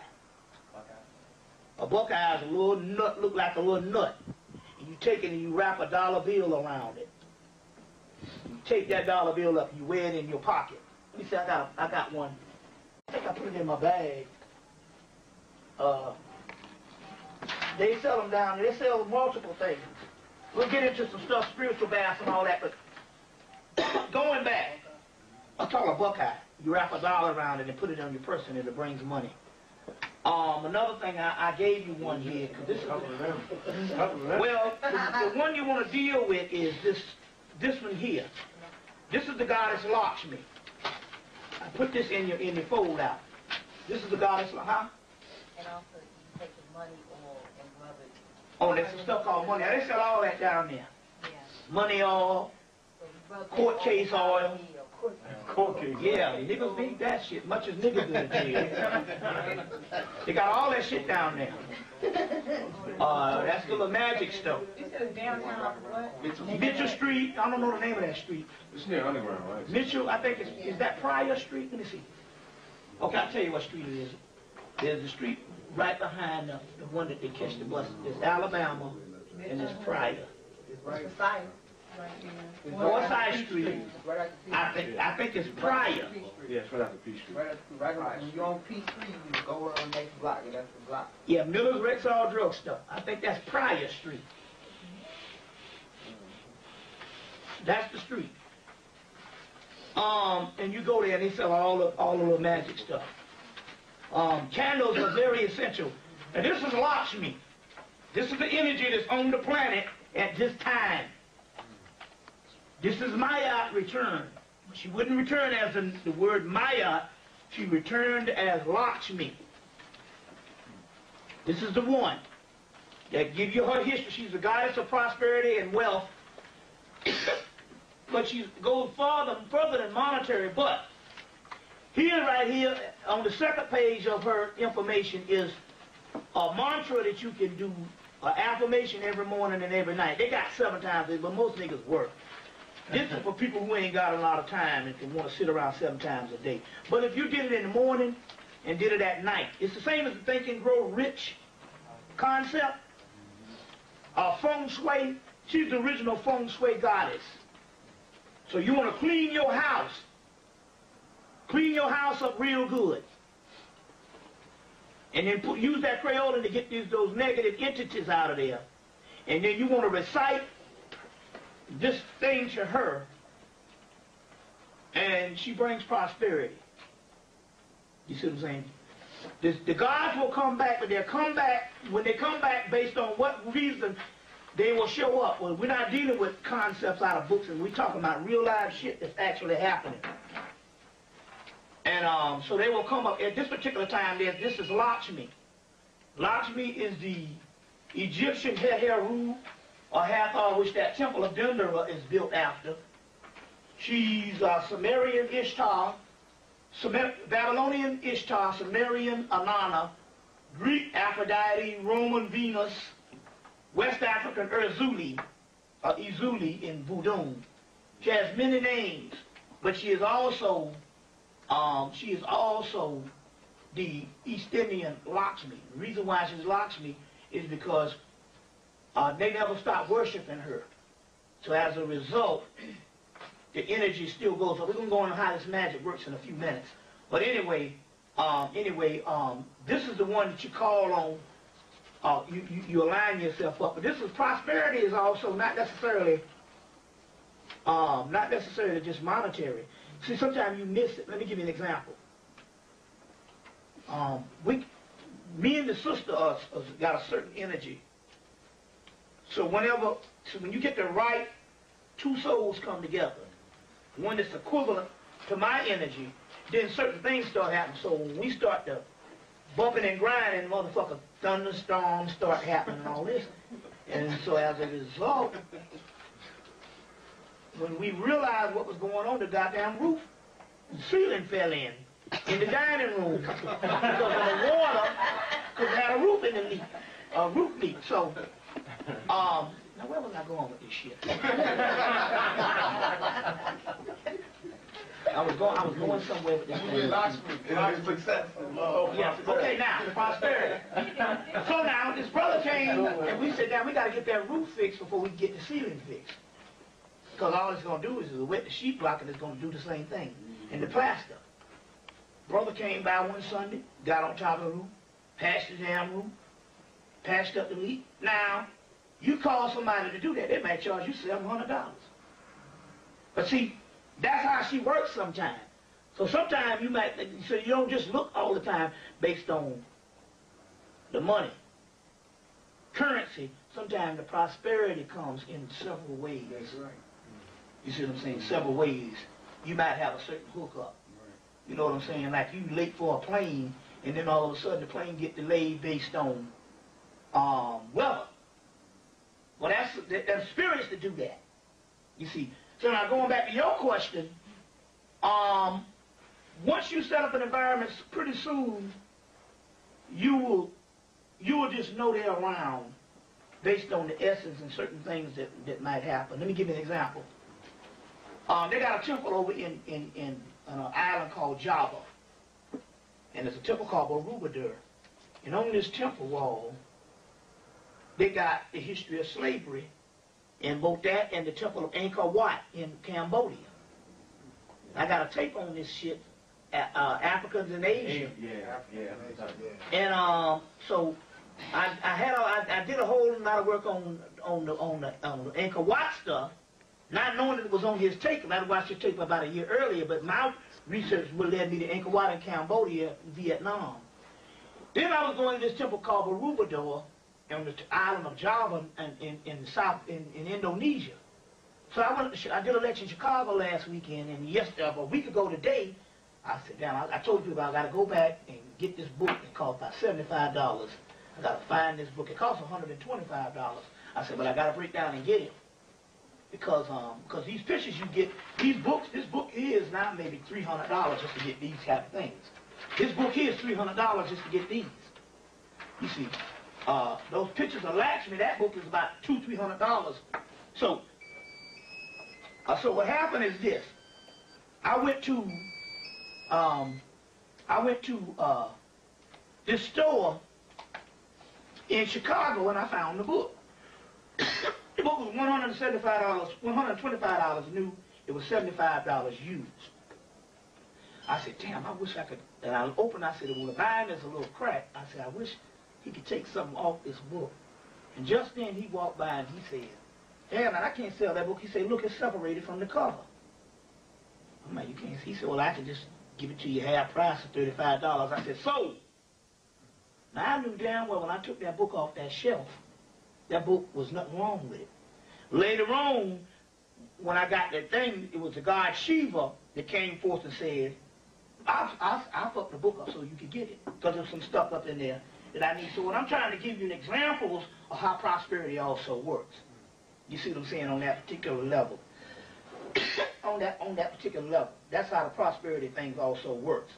A buckeye is a little nut, look like a little nut. And you take it and you wrap a dollar bill around it. You take that dollar bill up, you wear it in your pocket. Let me see, I got one. I think I put it in my bag. They sell them down there. They sell multiple things. We'll get into some stuff, spiritual baths and all that, but going back, I call a buckeye. You wrap a dollar around it and put it on your person and it brings money. Another thing, I gave you one here, because this is, well, the one you want to deal with is this one here. This is the goddess Lakshmi. I put this in your fold out. This is the goddess, huh? And also, you take the money oil and rub it. Oh, there's some stuff called money. They sell all that down there. Yeah. Money oil, So you rub court that case oil. Court case. Yeah, niggas need that shit, much as niggas do in jail. They got all that shit down there. That's the little magic stuff. You said it's downtown what? Mitchell Street, I don't know the name of that street. It's near Underground, right? Mitchell, I think is that Pryor Street? Let me see. Okay, I'll tell you what street it is. There's a street right behind the one that they catch the bus. There's Alabama and there's Pryor. Right beside. Northside Street. I think it's Pryor. Yeah, it's right after P Street. Right when you're on P Street, you go on the next block, and that's the block. Yeah, Miller's Rexall Drugstore. I think that's Pryor Street. That's the street. And you go there and they sell all the little magic stuff. Candles are very essential. And this is Lakshmi. This is the energy that's on the planet at this time. This is Mayat returned. She wouldn't return as in the word Mayat. She returned as Lakshmi. This is the one that give you her history. She's the goddess of prosperity and wealth. But she goes further than monetary. But here, right here, on the second page of her information is a mantra that you can do, an affirmation every morning and every night. They got 7 times, but most niggas work. This is for people who ain't got a lot of time and can want to sit around 7 times a day. But if you did it in the morning and did it at night, it's the same as the Think and Grow Rich concept. Feng Shui, she's the original Feng Shui goddess. So you want to clean your house. Clean your house up real good. And then use that Crayola to get those negative entities out of there. And then you want to recite this thing to her. And she brings prosperity. You see what I'm saying? The gods will come back, but they'll come back, when they come back based on what reason they will show up. Well, we're not dealing with concepts out of books, and we're talking about real live shit that's actually happening. And so they will come up. At this particular time, this is Lakshmi. Lakshmi is the Egyptian Heru, or Hathor, which that temple of Dendera is built after. She's Sumerian Ishtar, Babylonian Ishtar, Sumerian Anana, Greek Aphrodite, Roman Venus, West African Erzuli, or Izuli in Voodoo. She has many names, but she is also the East Indian Lakshmi. The reason why she's Lakshmi is because they never stopped worshiping her. So as a result, the energy still goes up. We're going to go into how this magic works in a few minutes. But anyway, this is the one that you call on. You align yourself up. But this is prosperity is also not necessarily just monetary. See, sometimes you miss it. Let me give you an example. Me and the sister got a certain energy. So when you get the right 2 souls come together, one that's equivalent to my energy, then certain things start happening. So when we start to bumping and grinding, motherfucker, thunderstorms start happening and all this. And so as a result, when we realized what was going on, the goddamn roof, the ceiling fell in the dining room because of the water, because it had a roof in the leak, a roof leak. So, now where was I going with this shit? I was going somewhere with this thing. Successful. Yes. Okay, now, prosperity. So now, this brother came, and we said, now we got to get that roof fixed before we get the ceiling fixed. Because all it's going to do is wet the sheetrock, and it's going to do the same thing. And the plaster. Brother came by one Sunday, got on top of the roof, patched the damn roof, patched up the leak. Now, you call somebody to do that, they might charge you $700. But see, that's how she works sometimes. So sometimes you don't just look all the time based on the money. Currency, sometimes the prosperity comes in several ways. That's right. You see what I'm saying? Several ways. You might have a certain hookup. You know what I'm saying? Like you late for a plane, and then all of a sudden the plane get delayed based on weather. Well, that's spirits to do that. You see. So now going back to your question, once you set up an environment, pretty soon you will just know they're around based on the essence and certain things that might happen. Let me give you an example. They got a temple over in an island called Java, and there's a temple called Borobudur. And on this temple wall, they got the history of slavery, and both that and the temple of Angkor Wat in Cambodia. I got a tape on this shit, Africans in Asia. Yeah. And so I did a whole lot of work on the Angkor Wat stuff, not knowing that it was on his tape. I watched his tape about a year earlier, but my research would led me to Angkor Wat in Cambodia, Vietnam. Then I was going to this temple called Borobudur on the island of Java in Indonesia. So I did a lecture in Chicago last weekend, and a week ago today, I said, damn, I told people I got to go back and get this book. It cost about $75. I got to find this book. It cost $125. I said, but I got to break down and get it. Because these pictures you get, this book here is now maybe $300 just to get these type of things. This book here is $300 just to get these. You see, those pictures of Lakshmi, that book is about $200–300. So what happened is this. I went to this store in Chicago and I found the book. The book was $125 new. It was $75 used. I said, damn, I wish I could. And I opened, I said, well, the bind is a little cracked. I said, I wish he could take something off this book. And just then he walked by and he said, damn, man, I can't sell that book. He said, look, it's separated from the cover. I'm like, you can't. He said, well, I can just give it to you half price of $35. I said, sold. Now I knew damn well when I took that book off that shelf, that book was nothing wrong with it. Later on, when I got that thing, it was the god Shiva that came forth and said, I'll fuck the book up so you can get it. Because there's some stuff up in there that I need. So what I'm trying to give you examples of how prosperity also works. You see what I'm saying on that particular level. on that particular level. That's how the prosperity things also works.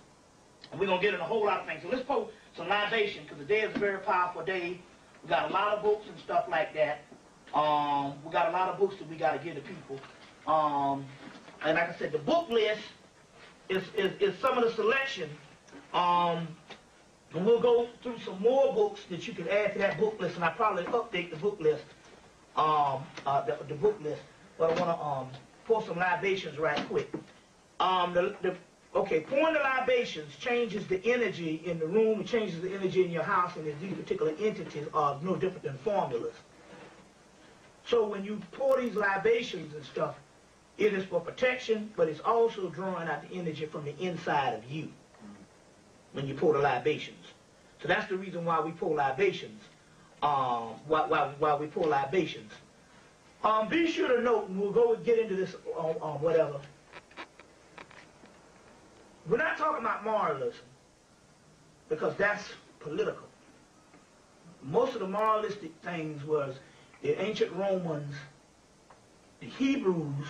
And we're going to get in a whole lot of things. So let's post some libation, because today is a very powerful day. We got a lot of books and stuff like that. We got a lot of books that we got to give to people. And like I said, the book list is some of the selection. And we'll go through some more books that you can add to that book list, and I'll probably update the book list. The book list. But I want to pour some libations right quick. Pouring the libations changes the energy in the room, it changes the energy in your house, and these particular entities are no different than formulas. So when you pour these libations and stuff, it is for protection, but it's also drawing out the energy from the inside of you when you pour the libations. So that's the reason why we pour libations. Why we pour libations. Be sure to note, and we'll go and get into this on whatever. We're not talking about moralism, because that's political. Most of the moralistic things was the ancient Romans, the Hebrews,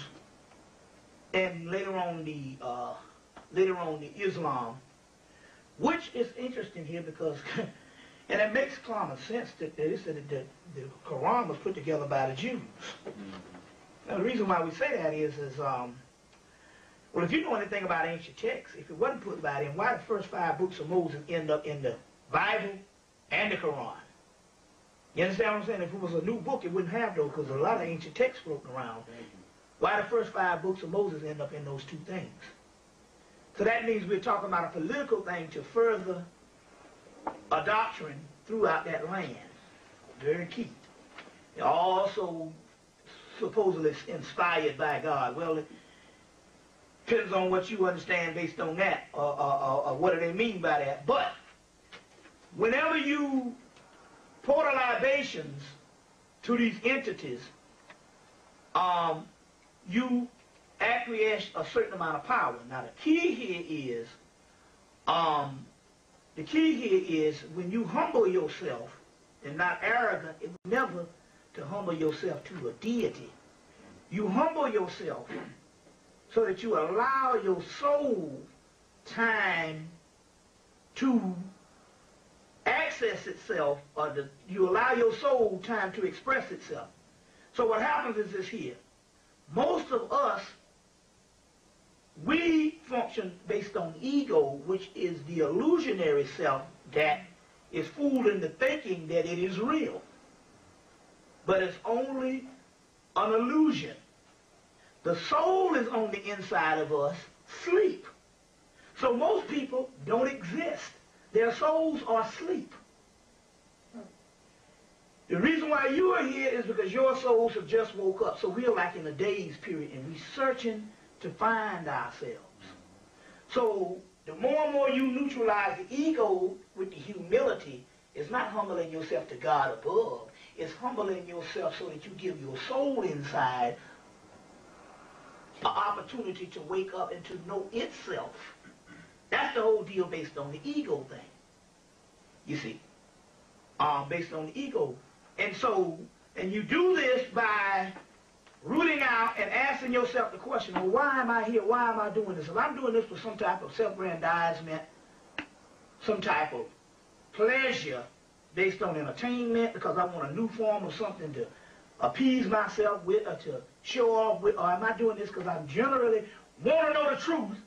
and later on the Islam, which is interesting here because, and it makes common sense that the Quran was put together by the Jews. Now, the reason why we say that is well, if you know anything about ancient texts, if it wasn't put by them, why the first 5 books of Moses end up in the Bible and the Quran? You understand what I'm saying? If it was a new book, it wouldn't have those, because a lot of ancient texts floating around. Why the first 5 books of Moses end up in those 2 things? So that means we're talking about a political thing to further a doctrine throughout that land. Very key. It also supposedly inspired by God. Well, it depends on what you understand based on that, or what do they mean by that. But whenever you pour the libations to these entities, you acquiesce a certain amount of power. Now the key here is when you humble yourself and not arrogant, it's never to humble yourself to a deity. You humble yourself so that you allow your soul time to access itself, or you allow your soul time to express itself. So what happens is this here. Most of us, we function based on ego, which is the illusionary self that is fooled into thinking that it is real. But it's only an illusion. The soul is on the inside of us, sleep. So most people don't exist. Their souls are asleep. The reason why you are here is because your souls have just woke up. So we're like in a daze period, and we're searching to find ourselves. So the more and more you neutralize the ego with the humility, it's not humbling yourself to God above. It's humbling yourself so that you give your soul inside an opportunity to wake up and to know itself. That's the whole deal based on the ego thing. You see, based on the ego. And so, and you do this by rooting out and asking yourself the question, well, why am I here? Why am I doing this? If I'm doing this for some type of self-aggrandizement, some type of pleasure based on entertainment, because I want a new form of something to appease myself with or to show off with, or am I doing this because I generally want to know the truth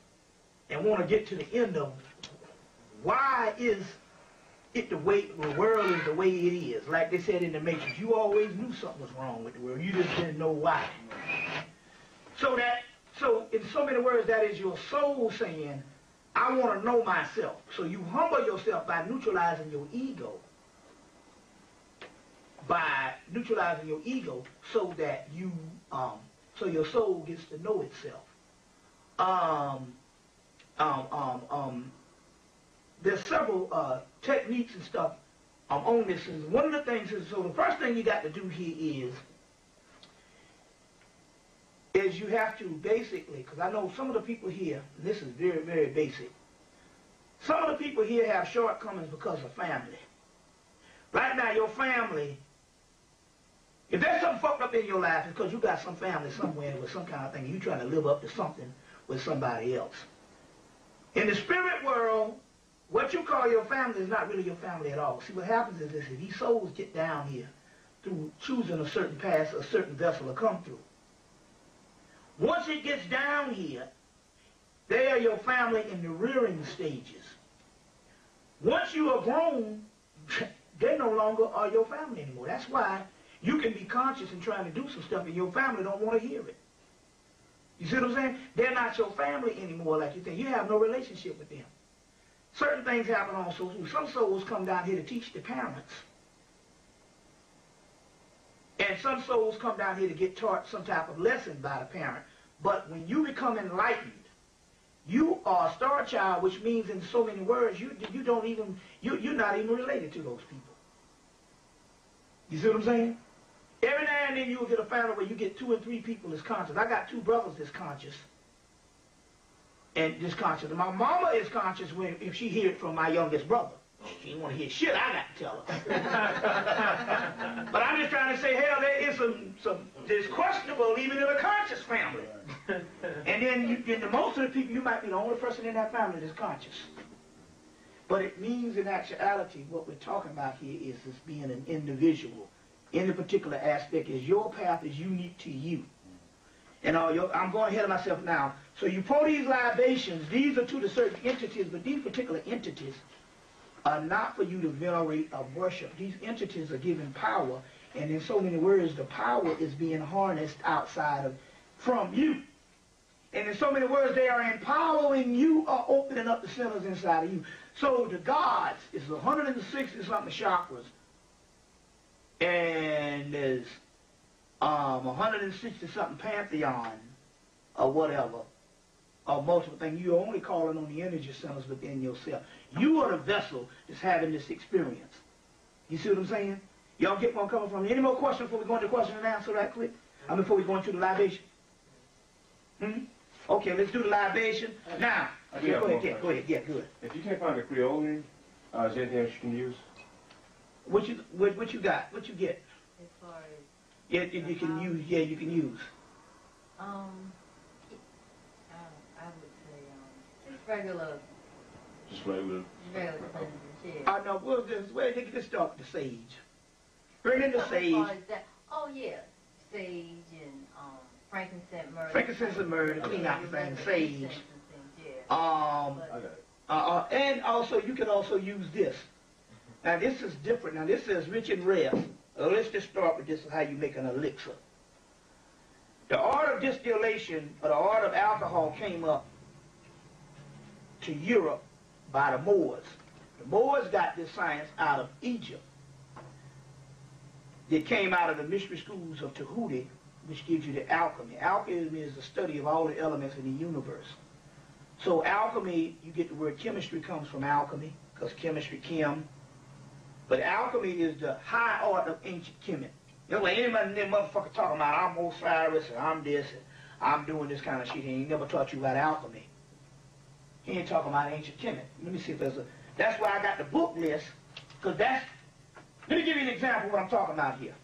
and want to get to the end of why is it the way the world is the way it is? Like they said in the Matrix, you always knew something was wrong with the world. You just didn't know why. So in so many words, that is your soul saying, I want to know myself. So you humble yourself by neutralizing your ego. By neutralizing your ego so that you, so your soul gets to know itself. There's several techniques and stuff on this. And one of the things is, so the first thing you got to do here is you have to basically, because I know some of the people here, and this is very, very basic, some of the people here have shortcomings because of family. Right now, your family, if there's something fucked up in your life, it's because you got some family somewhere with some kind of thing, and you're trying to live up to something with somebody else. In the spirit world, what you call your family is not really your family at all. See, what happens is this, if these souls get down here through choosing a certain path, a certain vessel to come through, once it gets down here, they are your family in the rearing stages. Once you are grown, they no longer are your family anymore. That's why you can be conscious and trying to do some stuff and your family don't want to hear it. You see what I'm saying? They're not your family anymore like you think. You have no relationship with them. Certain things happen on souls. Some souls come down here to teach the parents. And some souls come down here to get taught some type of lesson by the parent. But when you become enlightened, you are a star child, which means in so many words, you're not even related to those people. You see what I'm saying? Every now and then you will get a family where you get 2 or 3 people that's conscious. I got 2 brothers that's conscious. And this conscious. And my mama is conscious if she hear it from my youngest brother. She didn't want to hear shit I got to tell her. But I'm just trying to say, hell, there is there's questionable even in a conscious family. And then in most of the people, you might be the only person in that family that's conscious. But it means in actuality, what we're talking about here is this being an individual. In a particular aspect is your path is unique to you. And I'm going ahead of myself now. So you pour these libations, these are to the certain entities, but these particular entities are not for you to venerate or worship. These entities are given power, and in so many words, the power is being harnessed outside from you. And in so many words, they are empowering you or opening up the centers inside of you. So the gods is 160 something chakras, and there's 160 something pantheon or whatever, or multiple things. You're only calling on the energy centers within yourself. You are the vessel that's having this experience. You see what I'm saying? Y'all get where I'm coming from? Any more questions before we go into question and answer right quick? Before we go into the libation? Okay, let's do the libation. Now, okay, go ahead, yeah, good. If you can't find a Creole, is there anything else you can use? What you got? What you get? As far as Yeah, you can use. Yeah, you can use. I would say just regular cleansing. Yeah. No, we'll just start with the sage. Bring in the sage. As far as that, oh yeah, sage and frankincense, myrrh. Frankincense and myrrh to clean out the thing. Sage. Yeah. And also you can also use this. Now this is different. Now this is rich and rare. Let's just start with this, how you make an elixir. The art of distillation, or the art of alcohol, came up to Europe by the Moors. The Moors got this science out of Egypt. It came out of the mystery schools of Tahuti, which gives you the alchemy. Alchemy is the study of all the elements in the universe. So alchemy, you get the word chemistry comes from alchemy, because chemistry, chem. But alchemy is the high art of ancient chemistry. You know, when anybody in that motherfucker talking about, I'm Osiris, and I'm this, and I'm doing this kind of shit. He ain't never taught you about alchemy. He ain't talking about ancient Kemet. Let me see if there's a... That's why I got the book list, because that's... Let me give you an example of what I'm talking about here.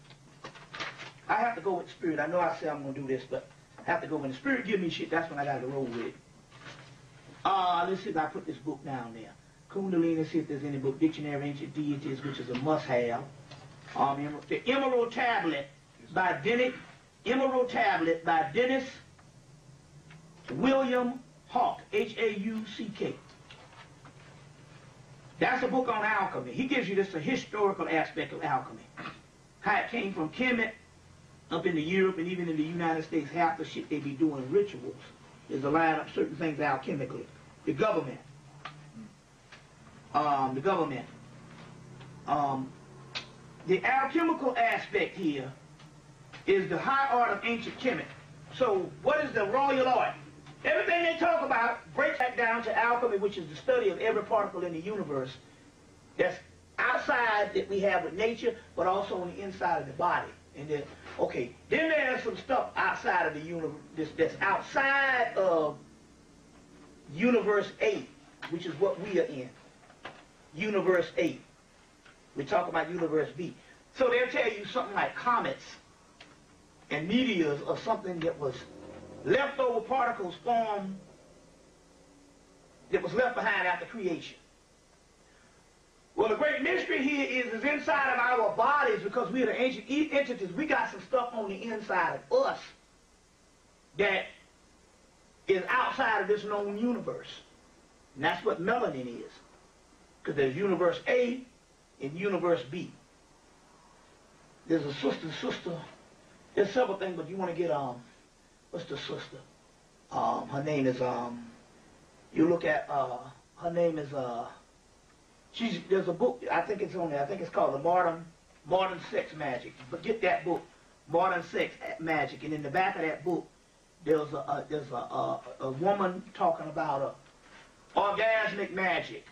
I have to go with the Spirit. I know I say I'm going to do this, but I have to go. When the Spirit give me shit, that's when I got to roll with it. Let's see if I put this book down there. Kundalini, see if there's any book. Dictionary of Ancient Deities, which is a must-have. The Emerald Tablet by Dennis William Hawk, H-A-U-C-K. That's a book on alchemy. He gives you just a historical aspect of alchemy. How it came from Kemet up into Europe and even in the United States. Half the shit they be doing rituals is to line up certain things alchemically. The government. The alchemical aspect here is the high art of ancient Kemet. So what is the royal art? Everything they talk about breaks back down to alchemy, which is the study of every particle in the universe that's outside that we have with nature, but also on the inside of the body. And then, okay, then there's some stuff outside of the universe that's outside of Universe A, which is what we are in. Universe A. We talk about Universe B. So they'll tell you something like comets and meteors or something that was leftover particles formed that was left behind after creation. Well, the great mystery here is inside of our bodies, because we are the ancient entities, we got some stuff on the inside of us that is outside of this known universe. And that's what melanin is. Because there's Universe A and Universe B. There's a sister. There's several things, but you want to get, what's the sister? Her name is, you look at, her name is, there's a book, I think it's on there, I think it's called The Modern Sex Magic. But get that book, Modern Sex Magic. And in the back of that book, there's a woman talking about orgasmic magic.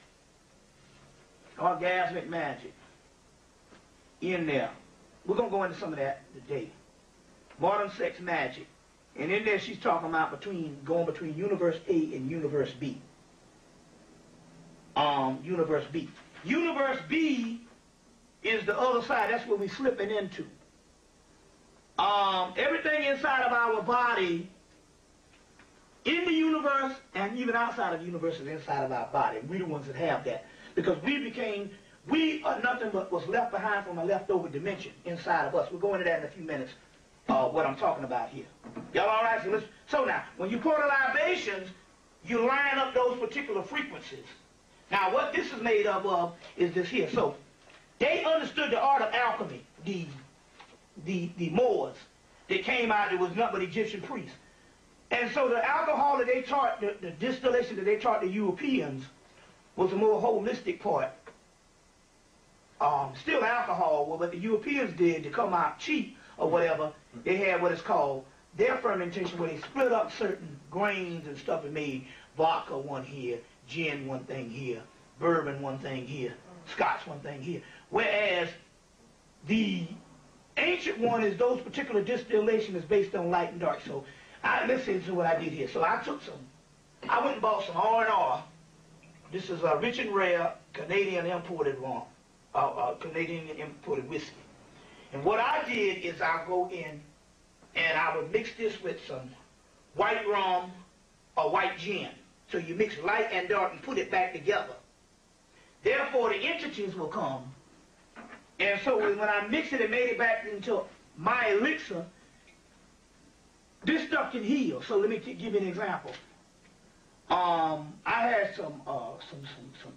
Orgasmic magic. In there. We're going to go into some of that today. Modern Sex Magic. And in there she's talking about going between Universe A and Universe B. Universe B. Universe B is the other side. That's what we're slipping into. Everything inside of our body, in the universe, and even outside of the universe is inside of our body. We're the ones that have that. Because we are nothing but what's left behind from a leftover dimension inside of us. We'll go into that in a few minutes, what I'm talking about here. Y'all all right? So now, when you pour the libations, you line up those particular frequencies. Now, what this is made up of is this here. So, they understood the art of alchemy, the Moors that came out, it was nothing but Egyptian priests. And so the alcohol that they taught, the distillation that they taught the Europeans was a more holistic part. Still alcohol, well, what the Europeans did to come out cheap or whatever, they had what is called their fermentation, where they split up certain grains and stuff and made vodka one here, gin one thing here, bourbon one thing here, scotch one thing here. Whereas the ancient one is those particular distillation is based on light and dark. So listen to what I did here. So I went and bought some R&R. This is a rich and rare Canadian imported rum, Canadian imported whiskey. And what I did is I'll go in and I would mix this with some white rum or white gin. So you mix light and dark and put it back together. Therefore, the entities will come. And so when I mix it and made it back into my elixir, this stuff can heal. So let me give you an example. I had some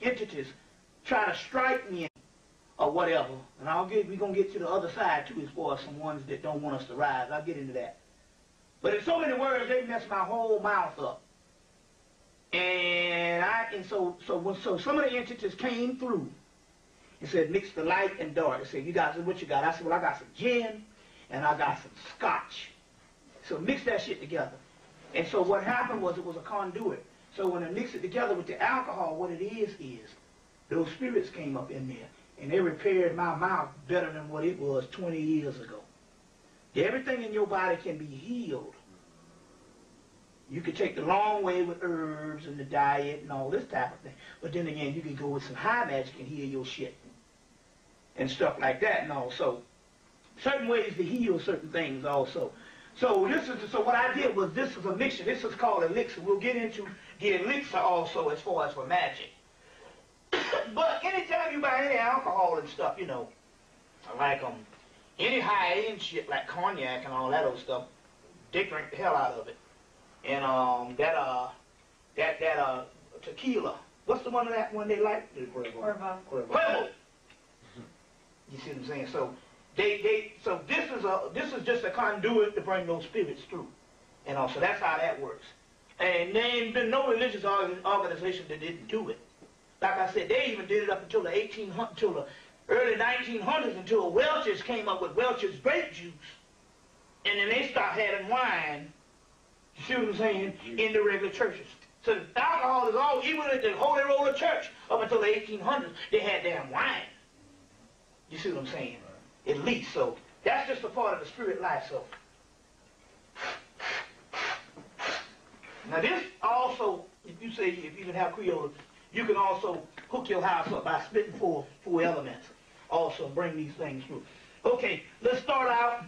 entities try to strike me or whatever, and we're gonna get to the other side too, as far as some ones that don't want us to rise. I'll get into that. But in so many words, they messed my whole mouth up. And so some of the entities came through and said, mix the light and dark. They said, you guys, what you got? I said, well, I got some gin and I got some scotch. So mix that shit together. And so what happened was it was a conduit. So when I mix it together with the alcohol, what it is those spirits came up in there and they repaired my mouth better than what it was 20 years ago. Everything in your body can be healed You could take the long way with herbs and the diet and all this type of thing. But then again, you can go with some high magic and heal your shit. And stuff like that and all. So, certain ways to heal certain things also. So what I did was, this is a mixture. This is called elixir. We'll get into the elixir also as far as for magic. But anytime you buy any alcohol and stuff, you know, like any high-end shit like cognac and all that old stuff, they drink the hell out of it. And that tequila. What's the one of that one they like? Cuervo. You see what I'm saying? So so this is just a conduit to bring those spirits through. And also that's how that works. And there ain't been no religious organization that didn't do it. Like I said, they even did it up until the until the early 1900s, until Welch's came up with Welch's grape juice. And then they start having wine, you see what I'm saying, in the regular churches. So alcohol is all, even at the Holy Roller Church, up until the 1800s, they had damn wine. You see what I'm saying? At least. So that's just a part of the spirit life. So now this also, if you can have Creole, you can also hook your house up by splitting four elements. Also bring these things through. Okay, let's start out.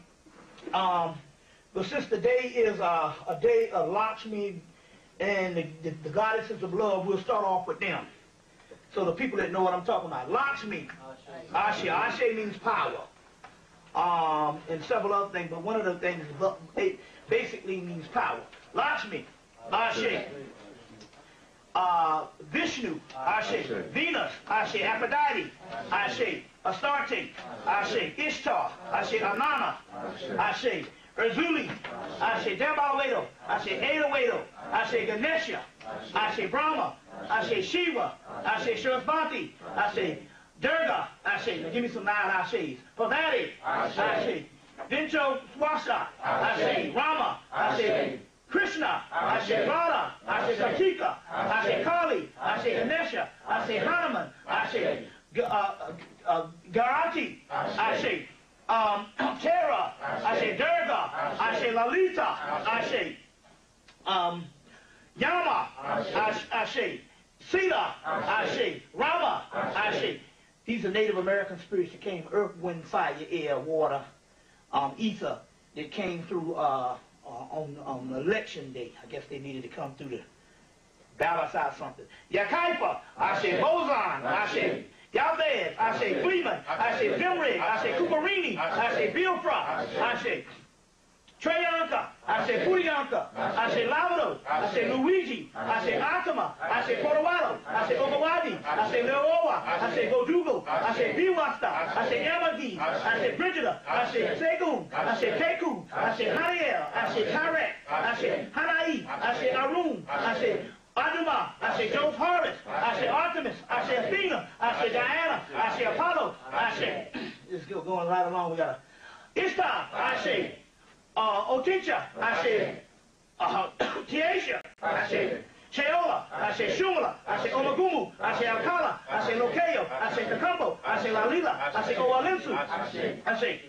But since the day is a day of Lakshmi and the goddesses of love, we'll start off with them. So the people that know what I'm talking about. Lakshmi, Ashe. Ashe means power. And several other things, but one of the things basically means power. Lakshmi, Ashe. Vishnu, Ashe. Venus, Ashe. Aphrodite, Ashe. Astarte, Ashe. Ishtar, Ashe. Anana, Ashe. Erzuli, Ashe. Debalvedo, Ashe. Edawedo, Ashe. Ganesha, Ashe. Brahma, Ashe. Shiva, Ashe. Sarasvati, Ashe. Durga, Ashe. Now give me some 9 Ashes. Parvati, Ashe. Vincho Swasa, Ashe. Rama, Ashe. Krishna, Ashe. Radha, Ashe. Kartika, Ashe. Kali, Ashe. Ganesha, Ashe. Hanuman, Ashe. Garanti, Ashe. Tara, Ashe. Durga, Ashe. Lalita, Ashe. Yama, Ashe. Sita, Ashe. Rama, Ashe. These are Native American spirits that came, earth, wind, fire, air, water, ether, that came through on election day. I guess they needed to come through to balance out something. Yakaipa, Ashe. Boson, Ashe. Yalvez, Ashe. Freeman, Ashe. Vimrig, Ashe. Kuparini, Ashe. Bilfra, Ashe. Treyanka, Ashe. Puriyanka, Ashe. Lavado, Ashe. Luigi, Ashe. Atama, Ashe. Portawalo, Ashe. Ogawadi, Ashe. Leowa, Ashe. Godugo, Ashe. Biwasta, Ashe. Yamagi, Ashe. Brigida, Ashe. Segun, Ashe. Keku, Ashe. Haniel, Ashe. Tarek, Ashe. Hanai, Ashe. Arun, Ashe. Aduma, Ashe. Joseph Harris, Ashe. Artemis, Ashe. Athena, Ashe. Diana, Ashe. Apollo, Ashe. This is going right along. We got Ishtar, Ashe. Otincha, Ashe. Tiesha, Ashe. Sheola, Ashe. Shumala, Ashe. Omagumu, Ashe. Alcala, Ashe. Lokeo, Ashe. Kakambo, Ashe. Lalila, Ashe. Owalensu, Ashe.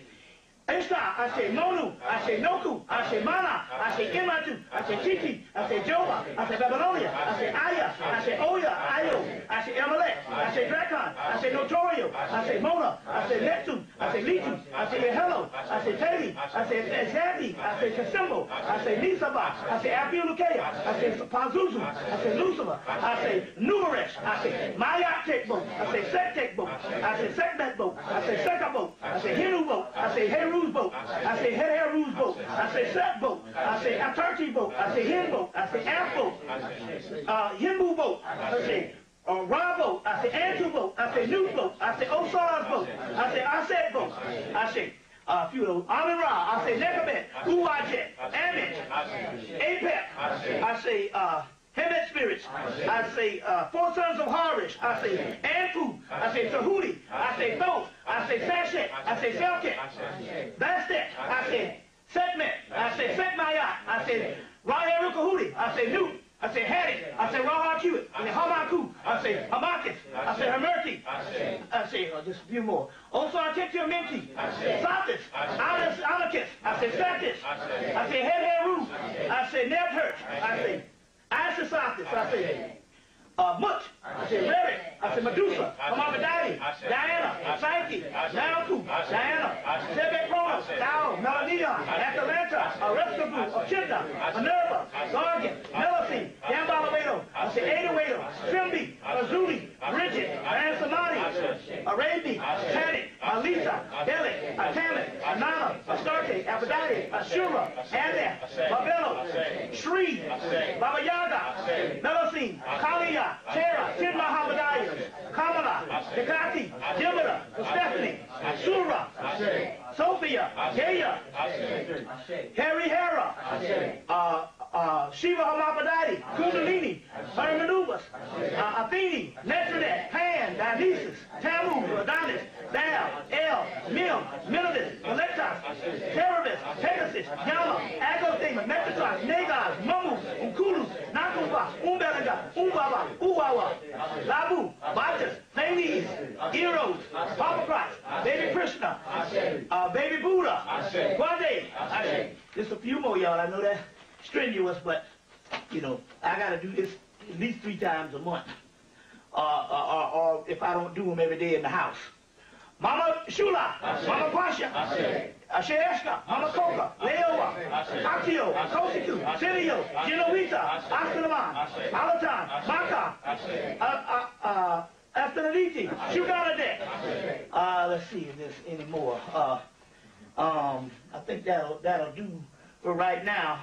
Ishtar, Ashe. Monu, Ashe. Noku, Ashe. Mana, Ashe. Imatu, Ashe. Titi, Ashe. Joba, Ashe. Babylonia, Ashe. Aya, Ashe. Oya, Ayo, Ashe. Amalek, Ashe. Drakon, Ashe. Notorio, Ashe. Mona, Ashe. Neptune, Ashe. Litu, Ashe. Ehelo, Ashe. Teli, Ashe. Ezadi, Ashe. Kasimbo, Ashe. Nisaba, Ashe. Abiulukea, Ashe. Pazuzu, Ashe. Lucifer, Ashe. Numeresh, Ashe. Mayak Tekbo, Ashe. Sek Tekbo, Ashe. Sekbetbo, Ashe. Sekabo, Ashe. Hinubo, Ashe. Heru boat, I say Heru's boat, I say Set boat, I say Atarchi boat, I say Hin boat, I say Amp boat, Himbu boat, I say Ra boat, I say Antu boat, I say New boat, I say Osar's boat, I say Aset boat, I say a few of those, Amin Ra, I say Nekabet, Uwajet, Amit, Apep, I say Hemmit spirits, I say 4 sons of Harish, I say Anfu, I say Tahuti, I say Thoth, I say Sashet, I say Selket, Bastet, I say Setmet, I say Setmayat, I say Raheru Kahuti, I say Newt, I say Hattie. I say Raha Kiwit. I say Hamaku. I say Hamakis. I say Hamerti. I say just a few more. Also I take your Menti. Satis. Alakis. I say Satis. I say Heru. I say Nebhurt. I say Isasatis. I say Mut. I say Reri. I say Medusa. Hamamadai. Diana. Psyche. Naoku. Diana. Sebe Kronos. Tao. Melania. Atalanta. Arestabu. Ochinda. Minerva. Gargan. Melacine. Dambalawado. I say Adawato. Simbi. Azuli. Rigid. Ransamani. Arabi. Tanit. Alisa. Delic. Atamet. Anana. Astarte. Aphrodite. Ashura. Aneth. Babelo. Shri. Baba Yaga. Melacine. Kaliya. Tara. Tidma Hamadayas. Kamala. Hekati. Dimitra. Stephanie. Surah. Sophia. Gaya. Harry Hera. Shiva Hamapadati. Kundalini. Hermanubis. Athene. Netrinet. Pan. Dionysus. Tammuz. Adonis. Baal. El. Mim. Minovis. Electas. Terebis. Pegasus. Yama. Agosema. Metatron. Nagas. Mamu. Unkulus. Nakufa. Umbelaga. Umbaba. Uwawa. Labu. Bacchus. Thanes. Eros. Papakras. Baby Krishna. Baby Buddha. Guade. Just a few more, y'all. I know that's strenuous, but, you know, I got to do this at least 3 times a month. Or if I don't do them every day in the house. Mama Shula. Mama Pasha. Asheeshka. Mama Koka. Leowa. Akio. Kosiku. Silio. Jinowita. Astanaman. Alatan. Maka. Afternooniti. Shuganadek. Let's see if there's any more. I think that'll do for right now.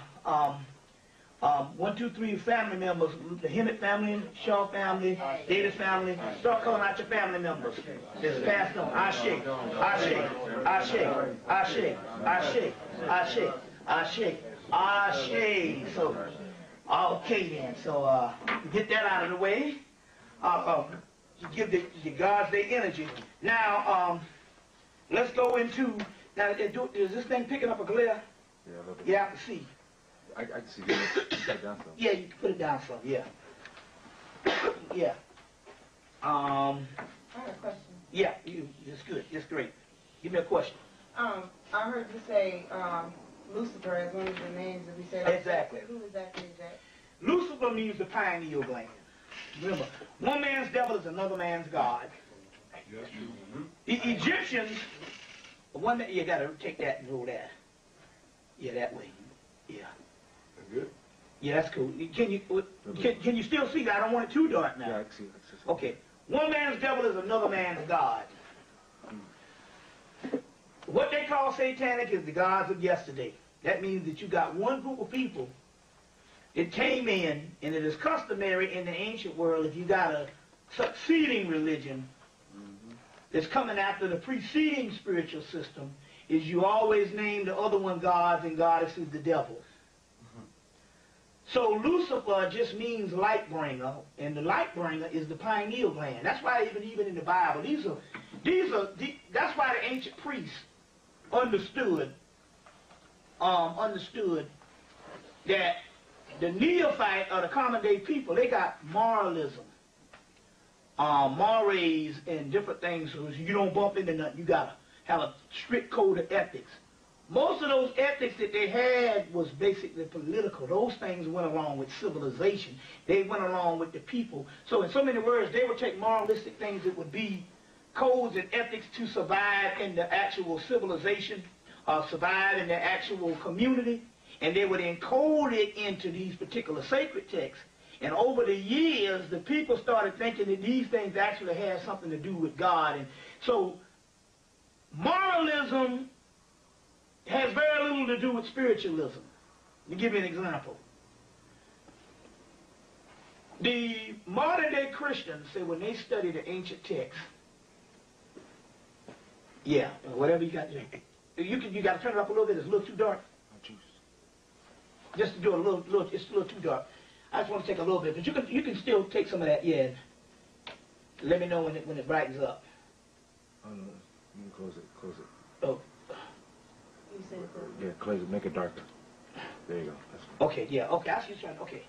1, 2, 3 family members, the Hemmit family, Shaw family, Davis family. Start calling out your family members. It's passed on. Ashe, Ashe, Ashe, Ashe, Ashe, Ashe, Ashe, Ashe. So, okay then. So, get that out of the way. Give the gods their energy. Now, let's go into, now, is this thing picking up a glare? Yeah, a little bit. Yeah, I can see. I can see it. Put it down some. Yeah, you can put it down some, yeah. Yeah. I have a question. Yeah, it's good, it's great. Give me a question. I heard you say Lucifer as one of the names that we said. Exactly. Who exactly is that? Lucifer means the pineal gland. Remember, one man's devil is another man's god. The Egyptians, one man, you got to take that and roll that. Yeah, that way. Yeah. That's good. Yeah, that's cool. Can you still see that? I don't want it too dark now. Yeah, I can see it. Okay. One man's devil is another man's god. What they call satanic is the gods of yesterday. That means that you got one group of people that came in, and it is customary in the ancient world, if you got a succeeding religion that's coming after the preceding spiritual system, is you always name the other one gods and goddesses the devil. So Lucifer just means light bringer, and the light bringer is the pineal gland. That's why even in the Bible, that's why the ancient priests understood that the neophyte or the common day people, they got moralism, mores and different things, so you don't bump into nothing. You gotta have a strict code of ethics. Most of those ethics that they had was basically political. Those things went along with civilization. They went along with the people. So in so many words, they would take moralistic things that would be codes and ethics to survive in the actual civilization, survive in the actual community, and they would encode it into these particular sacred texts. And over the years, the people started thinking that these things actually had something to do with God. And so moralism has very little to do with spiritualism. Let me give you an example. The modern day Christians say when they study the ancient texts, yeah, whatever you got to do. You got to turn it up a little bit. It's a little too dark. Just to do a little, it's a little too dark. I just want to take a little bit, but you can still take some of that, yeah. Let me know when it brightens up. Oh no, you can close it. Oh. Yeah, close it, make it darker. There you go. Okay, yeah, okay, I see you trying, okay.